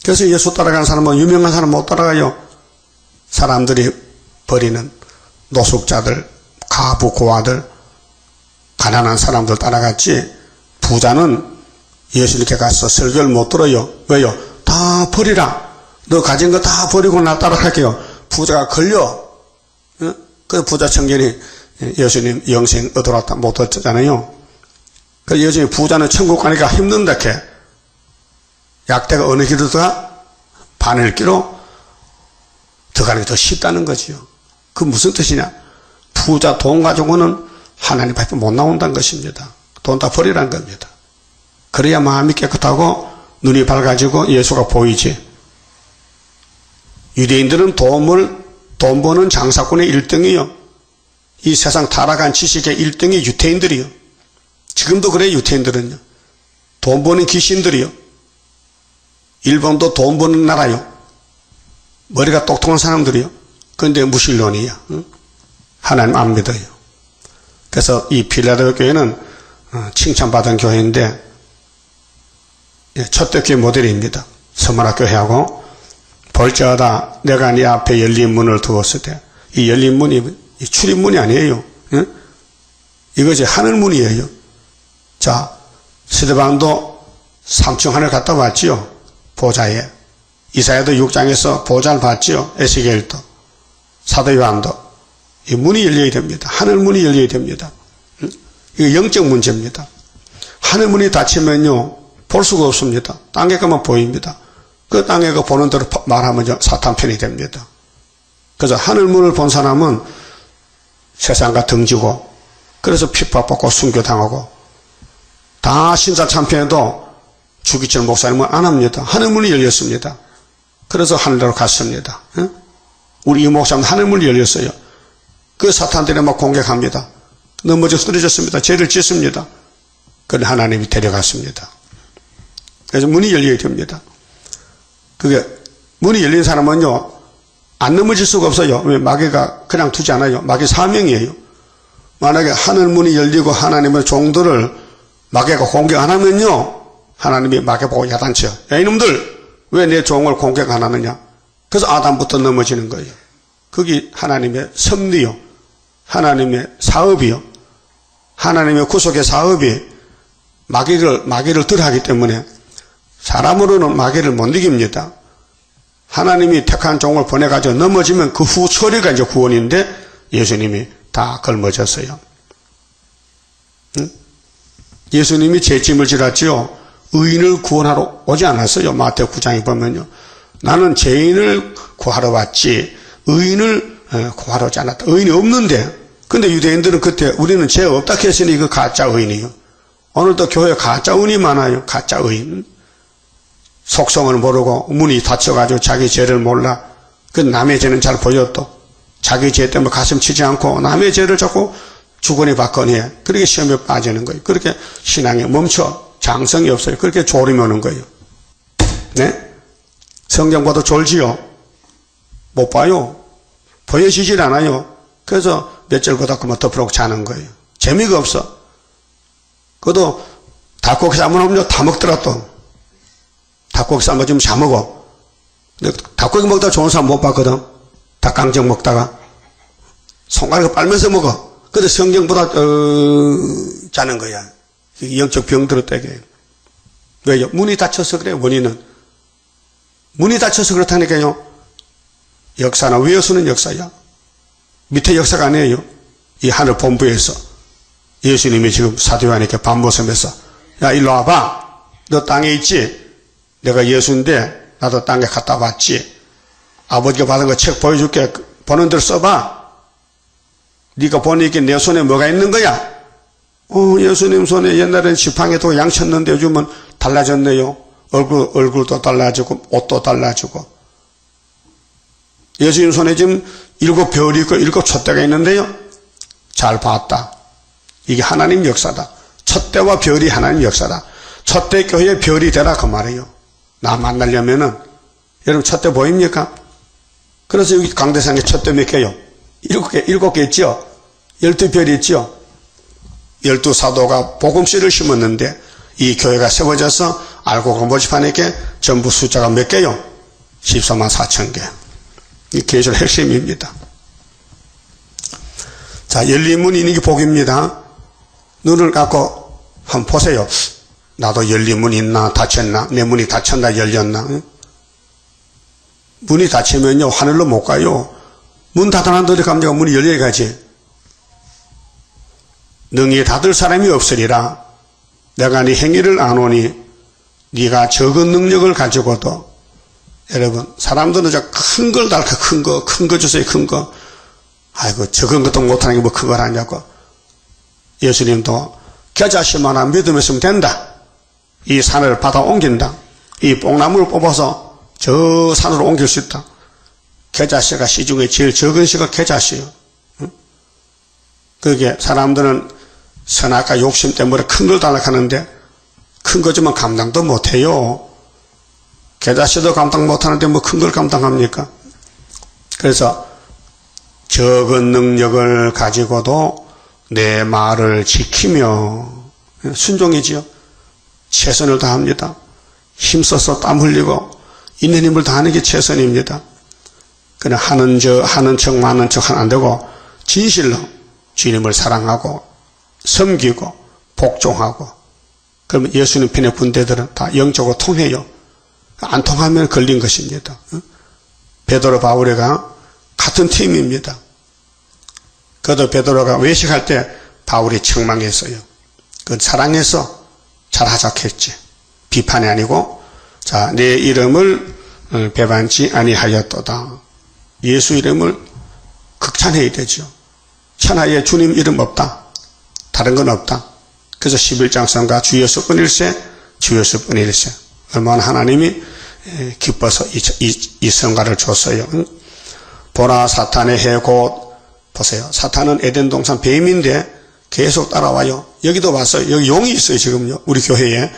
그래서 예수 따라가는 사람은 유명한 사람 못 따라가요. 사람들이 버리는 노숙자들, 가부, 고아들, 가난한 사람들 따라갔지 부자는 예수님께 가서 설교를 못 들어요. 왜요? 다 버리라. 너 가진 거 다 버리고 나 따라갈게요. 부자가 걸려. 그 부자 청년이 예수님 영생 얻어왔다 못 얻었잖아요. 그 예수님 부자는 천국 가니까 힘든다 캐 약대가 어느 길로 들어가? 바늘 길로 들어가는 게 더 쉽다는 거지요. 그 무슨 뜻이냐? 부자 돈 가지고는 하나님 앞에 못 나온다는 것입니다. 돈 다 버리라는 겁니다. 그래야 마음이 깨끗하고 눈이 밝아지고 예수가 보이지. 유대인들은 돈 버는 장사꾼의 1등이요. 이 세상 타락한 지식의 1등이 유태인들이요. 지금도 그래요. 유태인들은요. 돈 버는 귀신들이요. 일본도 돈 버는 나라요. 머리가 똑똑한 사람들이요. 그런데 무신론이야. 응? 하나님 안 믿어요. 그래서 이 필라델피아 교회는 칭찬받은 교회인데 첫대 교회 모델입니다. 서문학교회하고 볼지어다 내가 네 앞에 열린 문을 두었을 때 이 열린 문이 출입문이 아니에요. 응? 이것이 하늘문이에요. 자, 스데반도 3층 하늘 갔다 왔지요. 보좌에. 이사야도 6장에서 보좌를 봤지요. 에스겔도. 사도 요한도. 이 문이 열려야 됩니다. 하늘문이 열려야 됩니다. 응? 이거 영적 문제입니다. 하늘문이 닫히면요. 볼 수가 없습니다. 땅에 가만 보입니다. 그 땅에 그 보는 대로 말하면 사탄 편이 됩니다. 그래서 하늘문을 본 사람은 세상과 등지고 그래서 핍박받고 순교당하고 다 신사 참편에도 주기철 목사님은 안 합니다. 하늘문이 열렸습니다. 그래서 하늘로 갔습니다. 응? 우리 이 목사님 하늘문이 열렸어요. 그 사탄들이 막 공격합니다. 넘어져 쓰러졌습니다. 죄를 짓습니다. 그런데 하나님이 데려갔습니다. 그래서 문이 열려야 됩니다. 그게 문이 열린 사람은요 안 넘어질 수가 없어요. 왜? 마귀가 그냥 두지 않아요. 마귀 사명이에요. 만약에 하늘문이 열리고 하나님의 종들을 마귀가 공격 안 하면요 하나님이 마귀 보고 야단쳐요. 야 이놈들 왜 내 종을 공격 안 하느냐. 그래서 아담부터 넘어지는 거예요. 그게 하나님의 섭리요. 하나님의 사업이요. 하나님의 구속의 사업이 마귀를 덜하기 때문에 사람으로는 마귀를 못 이깁니다. 하나님이 택한 종을 보내가지고 넘어지면 그 후 처리가 이제 구원인데 예수님이 다 걸머졌어요. 응? 예수님이 제 짐을 지랐지요. 의인을 구원하러 오지 않았어요. 마태오 9장에 보면요. 나는 죄인을 구하러 왔지 의인을 구하러 오지 않았다. 의인이 없는데 근데 유대인들은 그때 우리는 죄 없다 했으니 그 가짜 의인이요. 오늘도 교회에 가짜 의인이 많아요. 가짜 의인. 속성을 모르고 문이 닫혀가지고 자기 죄를 몰라. 그 남의 죄는 잘 보여도 자기 죄 때문에 가슴 치지 않고 남의 죄를 자꾸 주거니 받거니 해. 그렇게 시험에 빠지는 거예요. 그렇게 신앙이 멈춰. 장성이 없어요. 그렇게 졸음이 오는 거예요. 네? 성경 봐도 졸지요? 못 봐요. 보여지질 않아요. 그래서 몇 절 보다 그만 덮으라고 자는 거예요. 재미가 없어. 그것도 닭고기 삶으면 다 먹더라 또. 닭고기 삶아주면 잘 먹어. 근데 닭고기 먹다가 좋은 사람 못 봤거든. 닭강정 먹다가. 손가락을 빨면서 먹어. 근데 성경보다 자는 거야. 영적 병 들었다게. 왜요? 문이 닫혀서 그래요. 원인은. 문이 닫혀서 그렇다니까요. 역사나 외어수는 역사야. 밑에 역사가 아니에요. 이 하늘 본부에서 예수님이 지금 사도 요한에게 반모섬에서 야 일로 와봐. 너 땅에 있지? 내가 예수인데 나도 땅에 갔다 왔지. 아버지가 받은 거 책 보여줄게. 보는 대로 써봐. 네가 보니까 내 손에 뭐가 있는 거야? 예수님 손에 옛날엔 지팡이도 양쳤는데 요즘은 달라졌네요. 얼굴도 달라지고 옷도 달라지고. 예수님 손에 지금 7별이 있고 7촛대가 있는데요. 잘 봤다. 이게 하나님 역사다. 촛대와 별이 하나님 역사다. 촛대 교회의 별이 되라 그 말이에요. 나 만나려면은 여러분 촛대 보입니까? 그래서 여기 강대상에 촛대 몇 개요? 7개 있죠? 12별이 있죠? 12사도가 복음씨를 심었는데 이 교회가 세워져서 알고 모집하니까 전부 숫자가 몇 개요? 14만 4천 개. 이 계시의 핵심입니다. 자, 열린 문이 있는 게 복입니다. 눈을 감고 한번 보세요. 나도 열린 문이 있나 닫혔나 내 문이 닫혔나 열렸나. 문이 닫히면요 하늘로 못 가요. 문 닫아놓은 데로 가면 문이 열려야 가지. 능히 닫을 사람이 없으리라. 내가 네 행위를 아노니 네가 적은 능력을 가지고도. 여러분, 사람들은 큰 걸 달까, 큰 거 주세요, 큰 거. 아이고, 적은 것도 못하는 게 뭐 큰 걸 하냐고. 예수님도 겨자씨만한 믿음이 있으면 된다. 이 산을 받아 옮긴다. 이 뽕나무를 뽑아서 저 산으로 옮길 수 있다. 겨자씨가 씨 중에 제일 적은 씨가 겨자씨요. 응? 그게 사람들은 선악과 욕심 때문에 큰 걸 달라고 하는데 큰 거지만 감당도 못해요. 겨자씨도 감당 못하는데 뭐 큰 걸 감당합니까? 그래서 적은 능력을 가지고도 내 말을 지키며 순종이지요. 최선을 다합니다. 힘써서 땀 흘리고 있는 힘을 다하는 게 최선입니다. 그냥 하는 척 많은 척 하면 안 되고 진실로 주님을 사랑하고 섬기고 복종하고. 그러면 예수님 편의 군대들은 다 영적으로 통해요. 안 통하면 걸린 것입니다. 베드로 바울이가 같은 팀입니다. 그래도 베드로가 외식할 때 바울이 책망했어요. 그 사랑해서 잘하자 했지. 비판이 아니고, 자, 내 이름을 배반치 아니하였도다. 예수 이름을 극찬해야 되죠. 천하에 주님 이름 없다. 다른 건 없다. 그래서 11장 성가 주 예수뿐일세, 주 예수뿐일세. 얼마나 하나님이 기뻐서 이 성가를 줬어요. 보라 사탄의 해 곧, 보세요. 사탄은 에덴 동산 뱀인데 계속 따라와요. 여기도 왔어요. 여기 용이 있어요, 지금요. 우리 교회에.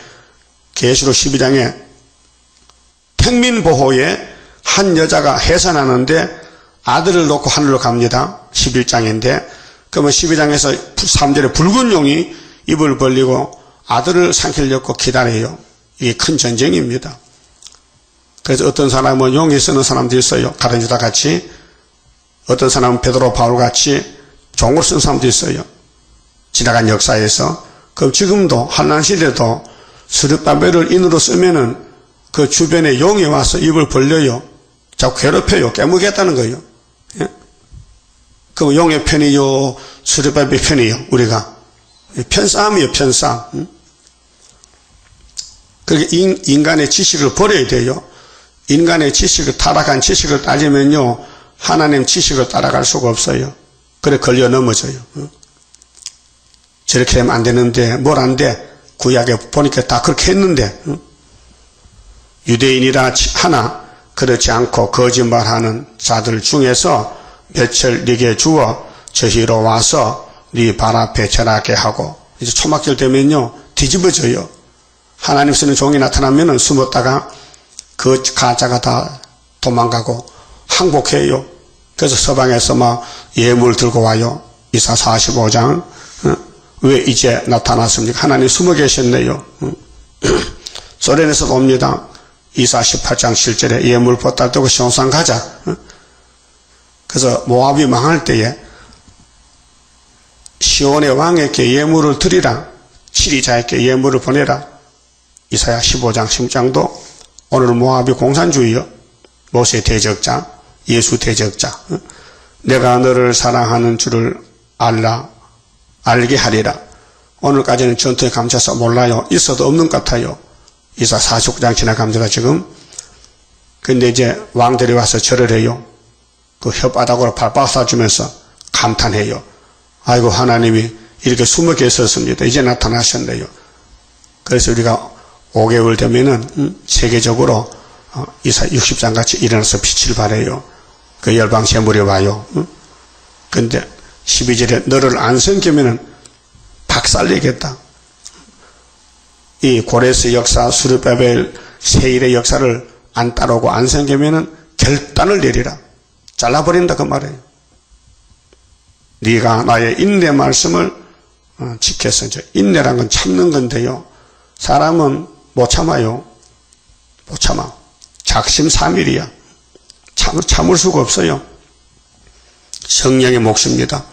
계시록 12장에 택민보호에 한 여자가 해산하는데 아들을 놓고 하늘로 갑니다. 11장인데. 그러면 12장에서 3절에 붉은 용이 입을 벌리고 아들을 삼키려고 기다려요. 이게 큰 전쟁입니다. 그래서 어떤 사람은 용이 쓰는 사람도 있어요. 가룟 유다 같이. 어떤 사람은 베드로 바울 같이 종을 쓴 사람도 있어요. 지나간 역사에서. 그럼 지금도 환난 시대도 스룹바벨을 인으로 쓰면은 그 주변에 용이 와서 입을 벌려요. 자꾸 괴롭혀요. 깨무겠다는 거예요. 예? 그럼 용의 편이요, 스룹바벨 편이요. 우리가 편싸움이요, 편싸움. 응? 그렇게 인간의 지식을 버려야 돼요. 인간의 지식을, 타락한 지식을 따지면요, 하나님 지식을 따라갈 수가 없어요. 그래 걸려 넘어져요. 저렇게 하면 안 되는데 뭘 안 돼? 구약에 보니까 다 그렇게 했는데. 유대인이라 하나 그렇지 않고 거짓말하는 자들 중에서 몇을 네게 주어 저희로 와서 네 발 앞에 절하게 하고. 이제 초막절 되면요 뒤집어져요. 하나님 쓰는 종이 나타나면은 숨었다가 그 가짜가 다 도망가고 항복해요. 그래서 서방에서 막 예물 들고 와요. 이사 45장. 왜 이제 나타났습니까? 하나님 숨어 계셨네요. 소련에서 옵니다. 이사 18장 7절에 예물 보따리 들고 시온산 가자. 그래서 모압이 망할 때에 시온의 왕에게 예물을 드리라. 치리자에게 예물을 보내라. 이사야 15장 16장도 오늘 모압이 공산주의요. 모세 대적자, 예수 대적자. 내가 너를 사랑하는 줄을 알게 하리라. 오늘까지는 전투에 감춰서 몰라요. 있어도 없는 것 같아요. 이사 49장 지나갑니다, 지금. 근데 이제 왕들이 와서 절을 해요. 그 혓바닥으로 발바닥 쏴주면서 감탄해요. 아이고, 하나님이 이렇게 숨어 계셨습니다. 이제 나타나셨네요. 그래서 우리가 5개월 되면은, 세계적으로 이사 60장 같이 일어나서 빛을 발해요. 그 열방 재물이 와요. 근데 12절에 너를 안 섬기면은 박살내겠다. 이 고레스 역사, 스룹바벨, 세일의 역사를 안 따르고 안 섬기면은 결단을 내리라. 잘라버린다 그 말이에요. 네가 나의 인내 말씀을 지켜서. 인내란 건 참는 건데요. 사람은 못 참아요. 못 참아. 작심삼일이야. 참을 수가 없어요. 성령의 몫입니다.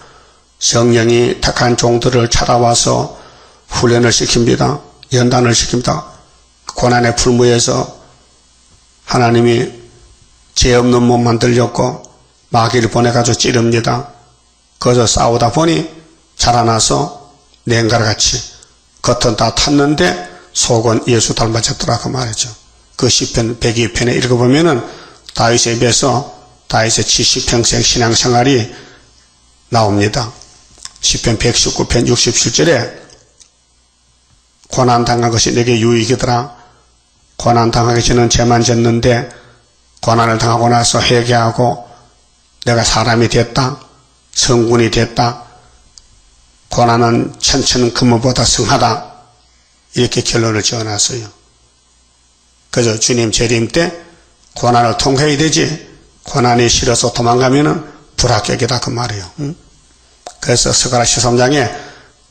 성령이 택한 종들을 찾아와서 훈련을 시킵니다. 연단을 시킵니다. 고난의 풀무에서 하나님이 죄 없는 몸 만들렸고 마귀를 보내가지고 찌릅니다. 거기서 싸우다 보니 자라나서 냉가를 같이 겉은 다 탔는데 속은 예수 닮아졌더라고 말이죠. 그 시편 102편에 읽어보면은 다윗에 비해서 다윗의 70평생 신앙생활이 나옵니다. 시편 119편 67절에 고난당한 것이 내게 유익이더라. 고난당하기 전에는 죄만 졌는데 고난을 당하고 나서 회개하고 내가 사람이 됐다. 성군이 됐다. 고난은 천천 금보다 성하다. 이렇게 결론을 지어놨어요. 그래서 주님 재림 때 고난을 통해야 되지 고난이 싫어서 도망가면은 불합격이다 그 말이에요. 그래서 스가랴 13장에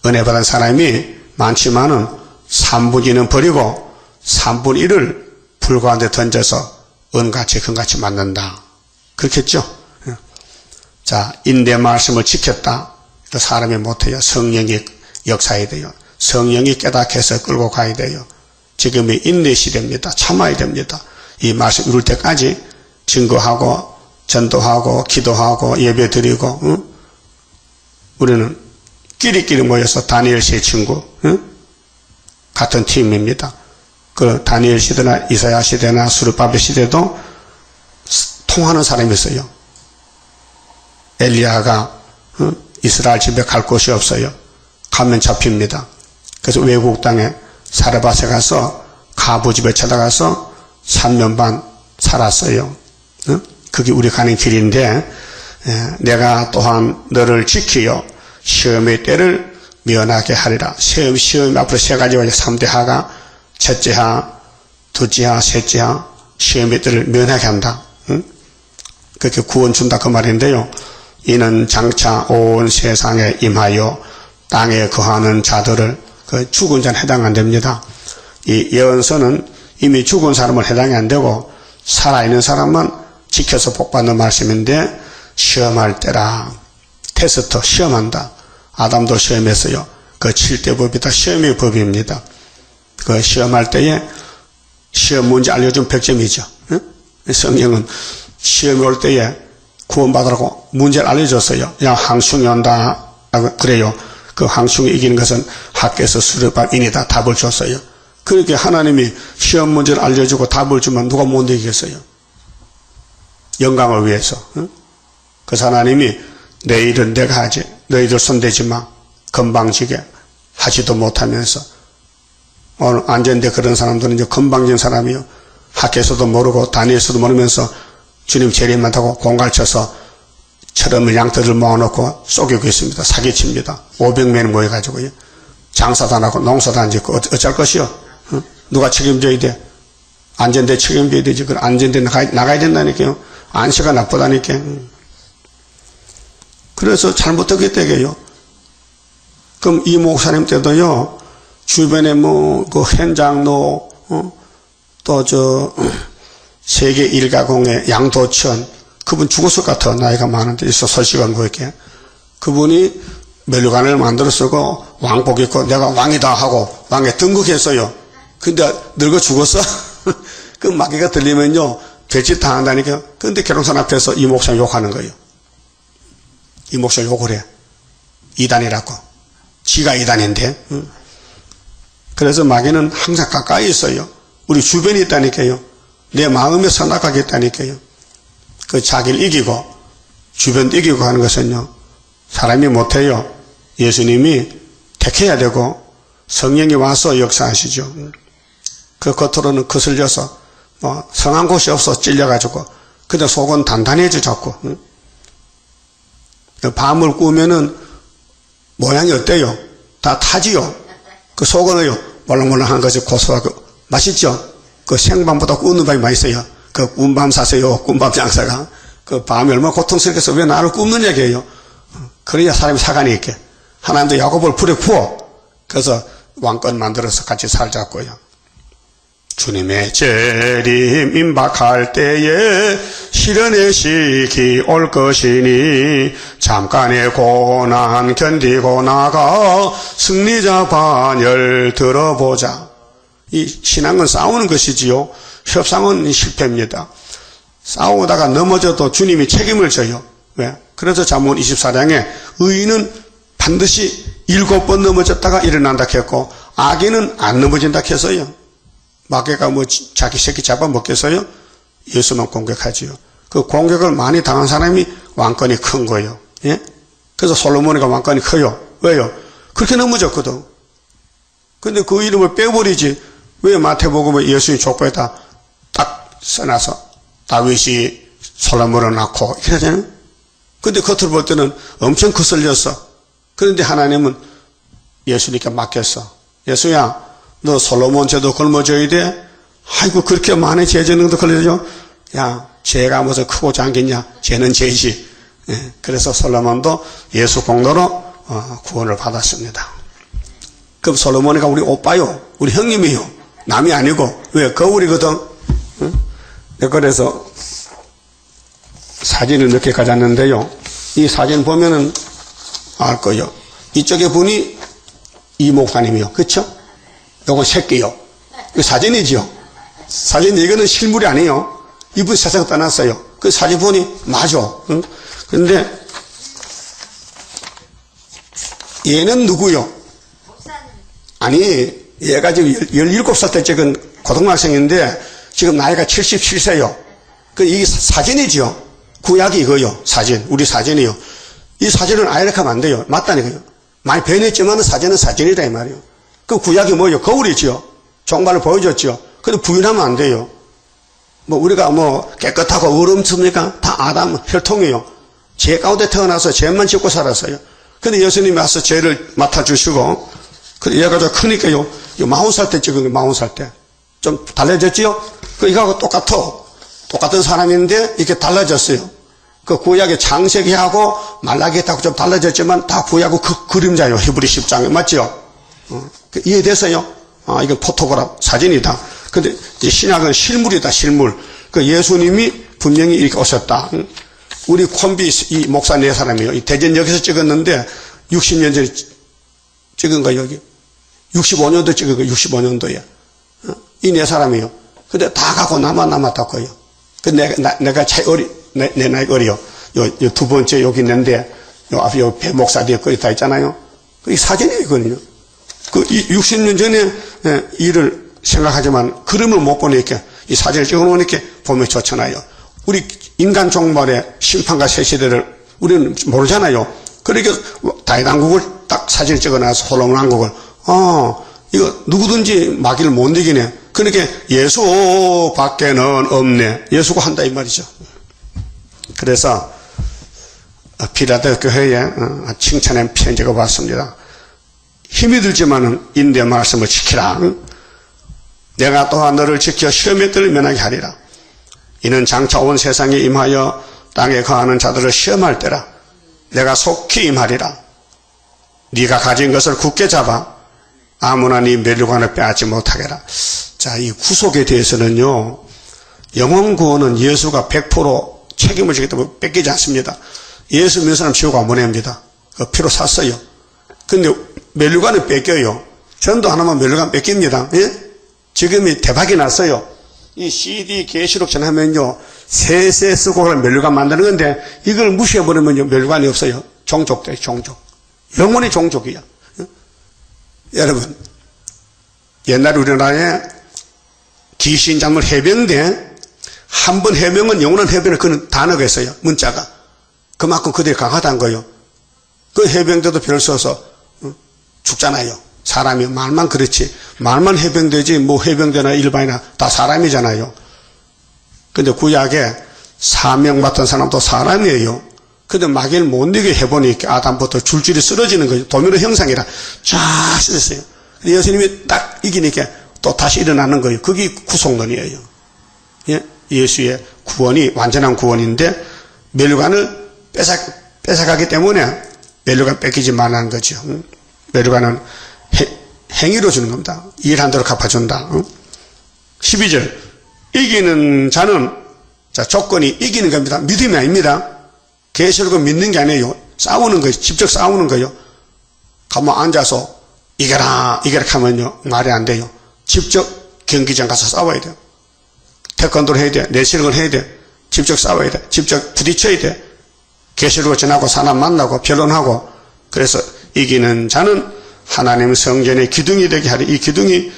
은혜 받은 사람이 많지만은 3분의 2는 버리고 3분의 1을 불 가운데 던져서 은같이 금같이 맞는다. 그렇겠죠? 자, 인내 말씀을 지켰다. 사람이 못해요. 성령이 역사해야 돼요. 성령이 깨닫게 해서 끌고 가야 돼요. 지금이 인내 시대입니다. 참아야 됩니다. 이 말씀 이룰 때까지 증거하고 전도하고 기도하고 예배 드리고 우리는 끼리끼리 모여서 다니엘 세 친구 같은 팀입니다. 그 다니엘 시대나 이사야 시대나 수르바벨 시대도 통하는 사람이 있어요. 엘리야가 이스라엘 집에 갈 곳이 없어요. 가면 잡힙니다. 그래서 외국 땅에 사르밧에 가서 가부 집에 찾아가서 3년 반 살았어요. 그게 우리 가는 길인데 내가 또한 너를 지키어 시험의 때를 면하게 하리라. 시험 앞으로 세 가지가 3대 하가 첫째 하, 둘째 하, 셋째 하 시험의 때를 면하게 한다. 그렇게 구원 준다 그 말인데요. 이는 장차 온 세상에 임하여 땅에 거하는 자들을 그 죽은 자는 해당 안 됩니다. 이 예언서는 이미 죽은 사람은 해당이 안 되고 살아있는 사람만 지켜서 복받는 말씀인데 시험할 때라. 테스트 시험한다. 아담도 시험했어요. 그 7대 법이 다 시험의 법입니다. 그 시험할 때에 시험 문제 알려준 100점이죠. 성경은 시험이 올 때에 구원받으라고 문제를 알려줬어요. 야, 항충이 온다. 그래요. 그 항충이 이기는 것은 학교에서 수르밥인이다. 답을 줬어요. 그렇게 하나님이 시험 문제를 알려주고 답을 주면 누가 못 이기겠어요? 영광을 위해서. 그래서 하나님이 내 일은 내가 하지. 너희들 손대지 마. 건방지게 하지도 못하면서. 오늘 안전대 그런 사람들은 이제 건방진 사람이요. 학교에서도 모르고 다니엘서도 모르면서 주님 재림한다고 공갈쳐서 철없는 양떼들 모아놓고 속이고 있습니다. 사기칩니다. 500명이 모여가지고요. 장사도 안 하고 농사도 안 짓고 어쩔 것이요? 누가 책임져야 돼? 안전대 책임져야 되지. 그 안전대 나가야 된다니까요. 안시가 나쁘다니까. 그래서 잘못되겠다게요. 그럼 이 목사님 때도요. 주변에 그 현장로 또 세계 일가공의 양도천 그분 죽었을 것 같아. 나이가 많은데 있어 설시간 거이게 그분이 멜류관을 만들어 쓰고 왕복 입고 내가 왕이다 하고 왕에 등극했어요. 근데 늙어 죽었어. 그 마귀가 들리면요 별짓 당한다니까. 근데 결혼선 앞에서 이 목사 욕하는 거예요. 이 목사 욕을 해. 이단이라고. 지가 이단인데. 그래서 마귀는 항상 가까이 있어요. 우리 주변에 있다니까요. 내 마음에 선악하게 있다니까요. 그 자기를 이기고 주변도 이기고 하는 것은요. 사람이 못해요. 예수님이 택해야 되고 성령이 와서 역사하시죠. 그 겉으로는 거슬려서 성한 곳이 없어 찔려가지고 근데 속은 단단해져 자꾸. 밤을 꾸면은 모양이 어때요? 다 타지요. 그 속은요 몰랑몰랑한 것이 고소하고 맛있죠. 그 생밤보다 꾸는 밤이 맛있어요. 그 꿈밤 사세요. 꿈밤 장사가 그 밤이 얼마나 고통스럽겠어. 왜 나를 굽는 얘기예요. 그래야 사람이 사관이 있게. 하나님도 야곱을 불에 구워. 그래서 왕권 만들어서 같이 살자고요. 주님의 재림 임박할 때에 시련의 시기 올 것이니 잠깐의 고난 견디고 나가 승리자 반열 들어보자. 이 신앙은 싸우는 것이지요. 협상은 실패입니다. 싸우다가 넘어져도 주님이 책임을 져요. 왜? 그래서 잠언 24장에 의인은 반드시 7번 넘어졌다가 일어난다 했고, 아기는 안 넘어진다 했어요. 마귀가 뭐 자기 새끼 잡아먹겠어요? 예수만 공격하지요. 그 공격을 많이 당한 사람이 왕권이 큰 거예요. 예? 그래서 솔로몬이가 왕권이 커요. 왜요? 그렇게 넘어졌거든. 근데 그 이름을 빼버리지. 왜 마태복음에 예수님 족보에다 딱 써놔서 다윗이 솔로몬을 낳고 이렇게 하잖아요. 근데 겉으로 볼 때는 엄청 거슬렸어. 그런데 하나님은 예수님께 맡겼어. 예수야, 너 솔로몬 죄도 걸머져야 돼? 아이고, 그렇게 많은 죄전능도 걸려줘? 야, 죄가 무슨 크고 작겠냐? 죄는 죄지. 예, 그래서 솔로몬도 예수 공로로 구원을 받았습니다. 그럼 솔로몬이가 우리 오빠요. 우리 형님이요. 남이 아니고. 왜? 거울이거든. 응? 그래서 사진을 몇 개 가졌는데요. 이 사진 보면은 알 거예요. 이쪽에 분이 이 목사님이요. 그쵸? 요건 새끼요. 이거 사진이지요. 사진, 이거는 실물이 아니에요. 이분 세상 떠났어요. 그 사진 보니 맞아. 응? 근데 얘는 누구요? 아니, 얘가 지금 17살 때 찍은 고등학생인데 지금 나이가 77세요. 그 이 사진이지요. 구약이 이거요. 사진. 우리 사진이요. 이 사진은 아예 이렇게 하면 안 돼요. 맞다니까요. 많이 변했지만 사진은 사진이다 이 말이에요. 그 구약이 뭐예요? 거울이지요. 종말을 보여줬지요. 근데 부인하면 안 돼요. 뭐 우리가 뭐 깨끗하고 어렵습니까? 다 아담 혈통이에요. 죄 가운데 태어나서 죄만 짓고 살았어요. 근데 예수님이 와서 죄를 맡아주시고, 그래 얘가 좀 크니까요. 40살 때 찍은 거 40살 때. 좀 달라졌지요? 그 이거하고 똑같아. 똑같은 사람인데 이렇게 달라졌어요. 그 구약의 창세기하고 말라기하고 좀 달라졌지만 다 구약의 그 그림자요. 히브리 10장에. 맞죠? 이해됐어요? 아, 이건 포토그래프 사진이다. 근데 신약은 실물이다, 실물. 그 예수님이 분명히 이렇게 오셨다. 우리 콤비 이 목사 네 사람이에요. 이 대전역에서 찍었는데 60년 전에 찍은 거 여기. 65년도 찍은 거 65년도에. 이 네 사람이에요. 근데 다 가고 나만 남았다고요. 그 내가 차이 내 나이 어려. 요 두 번째 여기 있는데 요 앞에 요 배 목사 뒤에 거기 다 있잖아요. 이 사진이에요, 이거는요. 그 60년 전에 일을 생각하지만 그림을 못 보니까 이 사진을 찍어 놓으니까 보면 좋잖아요. 우리 인간 종말의 심판과 새 시대를 우리는 모르잖아요. 그러니까 다윗왕국을 딱 사진을 찍어 놔서 솔로몬 왕국을 이거 누구든지 마귀를 못 이기네. 그러니까 예수 밖에는 없네. 예수가 한다 이 말이죠. 그래서 피라델 교회에 칭찬의 편지가 왔습니다. 힘이 들지만은 인내 말씀을 지키라. 내가 또한 너를 지켜 시험에 들면하게 하리라. 이는 장차 온 세상에 임하여 땅에 거하는 자들을 시험할 때라. 내가 속히 임하리라. 네가 가진 것을 굳게 잡아 아무나 네 멸류관을 빼앗지 못하게라. 자, 이 구속에 대해서는요, 영혼 구원은 예수가 100% 책임을 지기 때문에 뺏기지 않습니다. 예수 믿는 사람 지옥 안 보냅니다. 그 피로 샀어요. 근데 멸류관을 뺏겨요. 전도 하나만 멸류관 뺏깁니다. 예? 지금이 대박이 났어요. 이 CD 계시록 전하면요, 세세 쓰고 멸류관 만드는 건데, 이걸 무시해버리면요, 멸류관이 없어요. 종족 돼, 종족. 영원히 종족이야. 예? 여러분, 옛날 우리나라에 기신작물 해병대, 한 번 해병은 영원한 해병을 그는 단어가 있어요. 문자가. 그만큼 그들이 강하다는 거예요. 그 해병대도 별 써서 죽잖아요. 사람이 말만 그렇지. 말만 해병대지 뭐 해병대나 일반이나 다 사람이잖아요. 근데 구약에 사명 맡은 사람도 사람이에요. 근데 마귀를 못 이기게 해보니까 아담부터 줄줄이 쓰러지는 거죠. 도미노 형상이라 쫙 쓰였어요. 예수님이 딱 이기니까 또 다시 일어나는 거예요. 그게 구속론이에요. 예? 예수의 구원이 완전한 구원인데 멸류관을 뺏어가기 때문에 멸류관 뺏기지 말라는 거죠. 멸류관은 행위로 주는 겁니다. 일한 대로 갚아준다. 12절 이기는 자는 자 조건이 이기는 겁니다. 믿음이 아닙니다. 계시록은 믿는 게 아니에요. 싸우는 거예요. 직접 싸우는 거예요. 가만 앉아서 이겨라 이겨라 하면요 말이 안 돼요. 직접 경기장 가서 싸워야 돼요. 태권도를 해야 돼. 내실력을 해야 돼. 직접 싸워야 돼. 직접 부딪혀야 돼. 계시록을 전하고 사람 만나고 변론하고. 그래서 이기는 자는 하나님 성전의 기둥이 되게 하리. 이 기둥이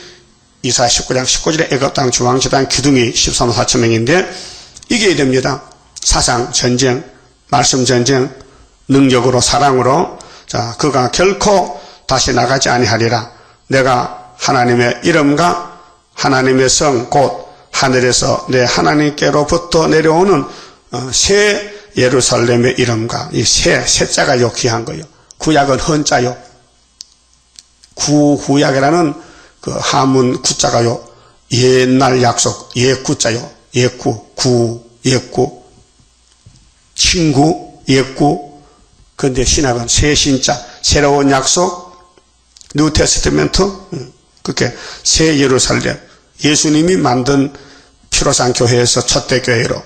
이사야 19장 19절에 애굽 땅 중앙지 땅 기둥이 13만 4천 명인데 이겨야 됩니다. 사상 전쟁, 말씀 전쟁, 능력으로 사랑으로 자 그가 결코 다시 나가지 아니하리라. 내가 하나님의 이름과 하나님의 성 곧 하늘에서 내 하나님께로부터 내려오는 새 예루살렘의 이름과 이 새자가 요 귀한 거예요. 구약은 헌자요. 구약이라는 그 하문 구자가요. 옛날 약속 옛구자요. 옛구 친구 옛구. 그런데 신학은 새 신자 새로운 약속 뉴 테스트멘트 그렇게 새 예루살렘 예수님이 만든 피로산 교회에서 첫대 교회로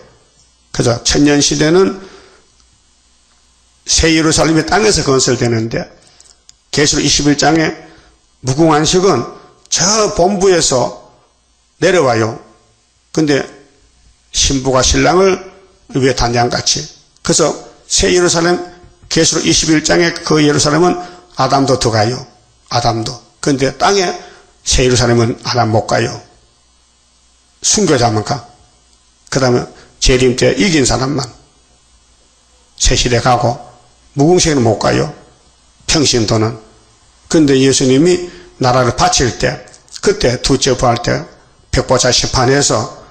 그래서 천년시대는 새 예루살렘의 땅에서 건설되는데 계시록 21장에 무궁안식은 저 본부에서 내려와요. 근데 신부가 신랑을 위해 단장같이 그래서 새 예루살렘 계시록 21장에 그 예루살렘은 아담도 들어가요. 아담도. 근데 땅에 새 예루살렘은 아담 못 가요. 순교자만 가. 그 다음에 재림 때 이긴 사람만 새 시대 가고 무궁시에는 못 가요. 평신도는. 근데 예수님이 나라를 바칠 때 그때 둘째 부활 때 백보자 심판에서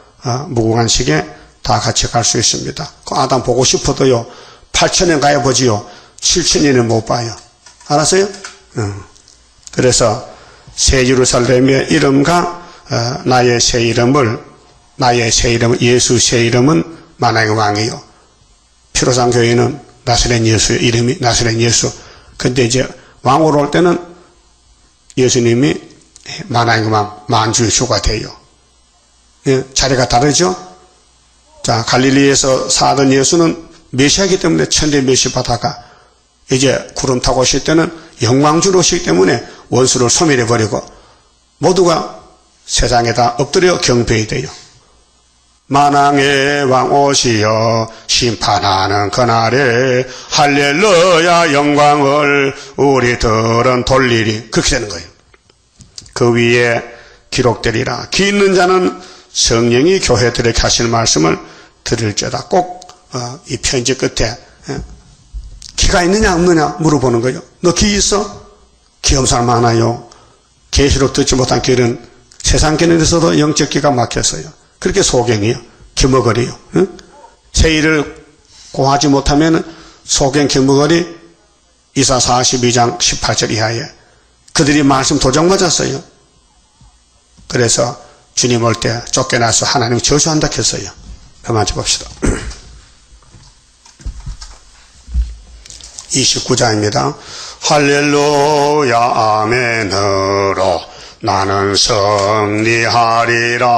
무궁한식에 다 같이 갈 수 있습니다. 그 아담 보고 싶어도요 8,000년 가야 보지요 7,000년은 못 봐요. 알았어요? 그래서 새 예루살렘의 이름과 나의 새 이름을 예수 새 이름은 만왕의 왕이요. 피로산 교회는 나사렛 예수의 이름이 나사렛 예수. 근데 이제 왕으로 올 때는 예수님이 만왕의 왕 만주의 주가 돼요. 예, 자리가 다르죠? 자, 갈릴리에서 사던 예수는 메시아이기 때문에 천대 메시 받아가 이제 구름 타고 오실 때는 영광주로 오시기 때문에 원수를 소멸해버리고 모두가 세상에다 엎드려 경배해야 돼요. 만왕의 왕 오시어 심판하는 그날에 할렐루야 영광을 우리들은 돌리리. 그렇게 되는 거예요. 그 위에 기록되리라. 기 있는 자는 성령이 교회들에게 하실 말씀을 들을지어다. 꼭 이 편지 끝에 기가 있느냐 없느냐 물어보는 거예요. 너 기 있어? 기 없는 사람 많아요. 계시록 듣지 못한 길은 세상 견해에서도 영적 기가 막혔어요. 그렇게 소경이요. 기머거리요. 새 일을 고하지 못하면 소경 기머거리 이사 42장 18절 이하에 그들이 말씀 도장 맞았어요. 그래서 주님 올 때 쫓겨나서 하나님 저주한다 했어요. 그만 봅시다. 29장입니다. 할렐루야 아멘으로 나는 승리하리라.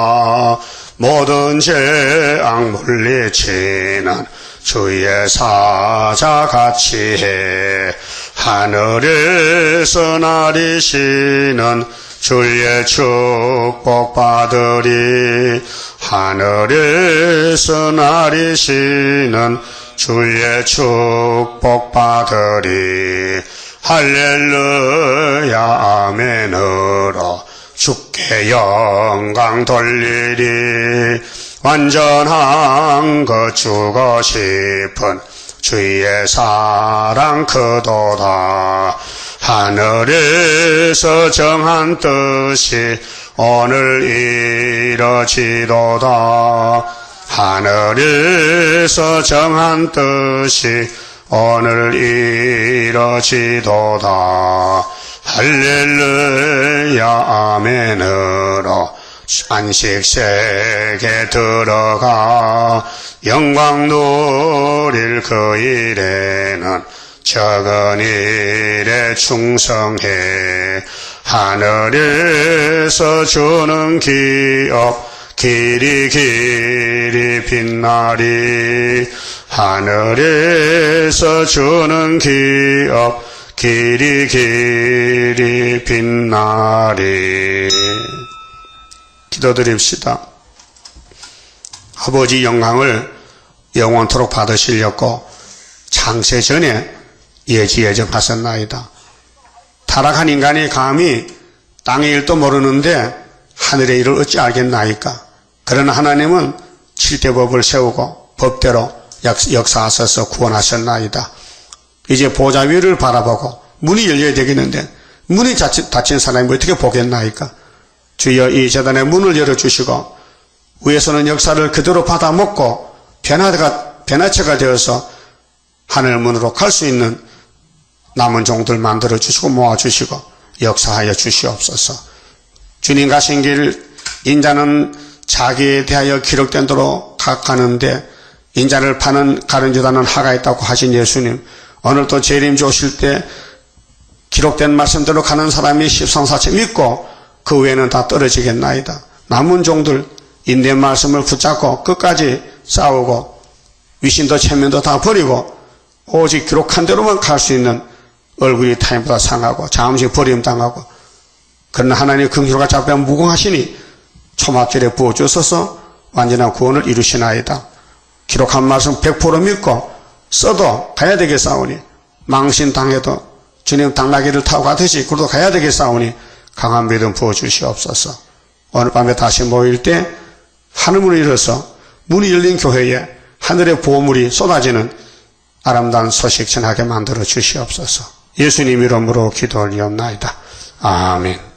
모든 죄악 물리치는 주의 사자같이 해. 하늘에서 나리시는 주의 축복 받으리. 하늘에서 나리시는 주의 축복 받으리. 할렐루야 아멘으로 주께 영광 돌리리. 완전한 것 주고 싶은 주의 사랑 크도다. 하늘에서 정한 뜻이 오늘 이뤄지도다. 하늘에서 정한 뜻이 오늘 이뤄지도다. 할렐루야 아멘으로 안식세계 들어가 영광 누릴 그 일에는 적은 일에 충성해. 하늘에서 주는 기업 길이 빛나리. 하늘에서 주는 기업 길이 빛나리. 기도드립시다. 아버지 영광을 영원토록 받으시려고 창세 전에 예지예정하셨나이다. 타락한 인간이 감히 땅의 일도 모르는데 하늘의 일을 어찌 알겠나이까. 그러나 하나님은 7대 법을 세우고 법대로 역사하셔서 구원하셨나이다. 이제 보좌 위를 바라보고 문이 열려야 되겠는데 문이 닫힌 사람이 어떻게 보겠나이까. 주여 이 재단의 문을 열어주시고 위에서는 역사를 그대로 받아먹고 변화체가 되어서 하늘문으로 갈 수 있는 남은 종들 만들어주시고 모아주시고 역사하여 주시옵소서. 주님 가신 길 인자는 자기에 대하여 기록된 대로 가는데 인자를 파는 가룟유다는 하가 있다고 하신 예수님, 오늘도 재림주 오실 때 기록된 말씀대로 가는 사람이 십상사체 믿고 그 외에는 다 떨어지겠나이다. 남은 종들 인내 말씀을 붙잡고 끝까지 싸우고 위신도 체면도 다 버리고 오직 기록한 대로만 갈 수 있는 얼굴이 타인보다 상하고 잠시 버림당하고, 그러나 하나님의 긍휼과 자비가 무궁하시니 초막절에 부어주셔서 완전한 구원을 이루시나이다. 기록한 말씀 100% 믿고 써도 가야 되겠사오니, 망신당해도 주님 당나귀를 타고 가듯이 그래도 가야 되겠사오니 강한 믿음 부어주시옵소서. 오늘 밤에 다시 모일 때 하늘문을 열어서 문이 열린 교회에 하늘의 보물이 쏟아지는 아름다운 소식 전하게 만들어 주시옵소서. 예수님 이름으로 기도 올리옵나이다. 아멘.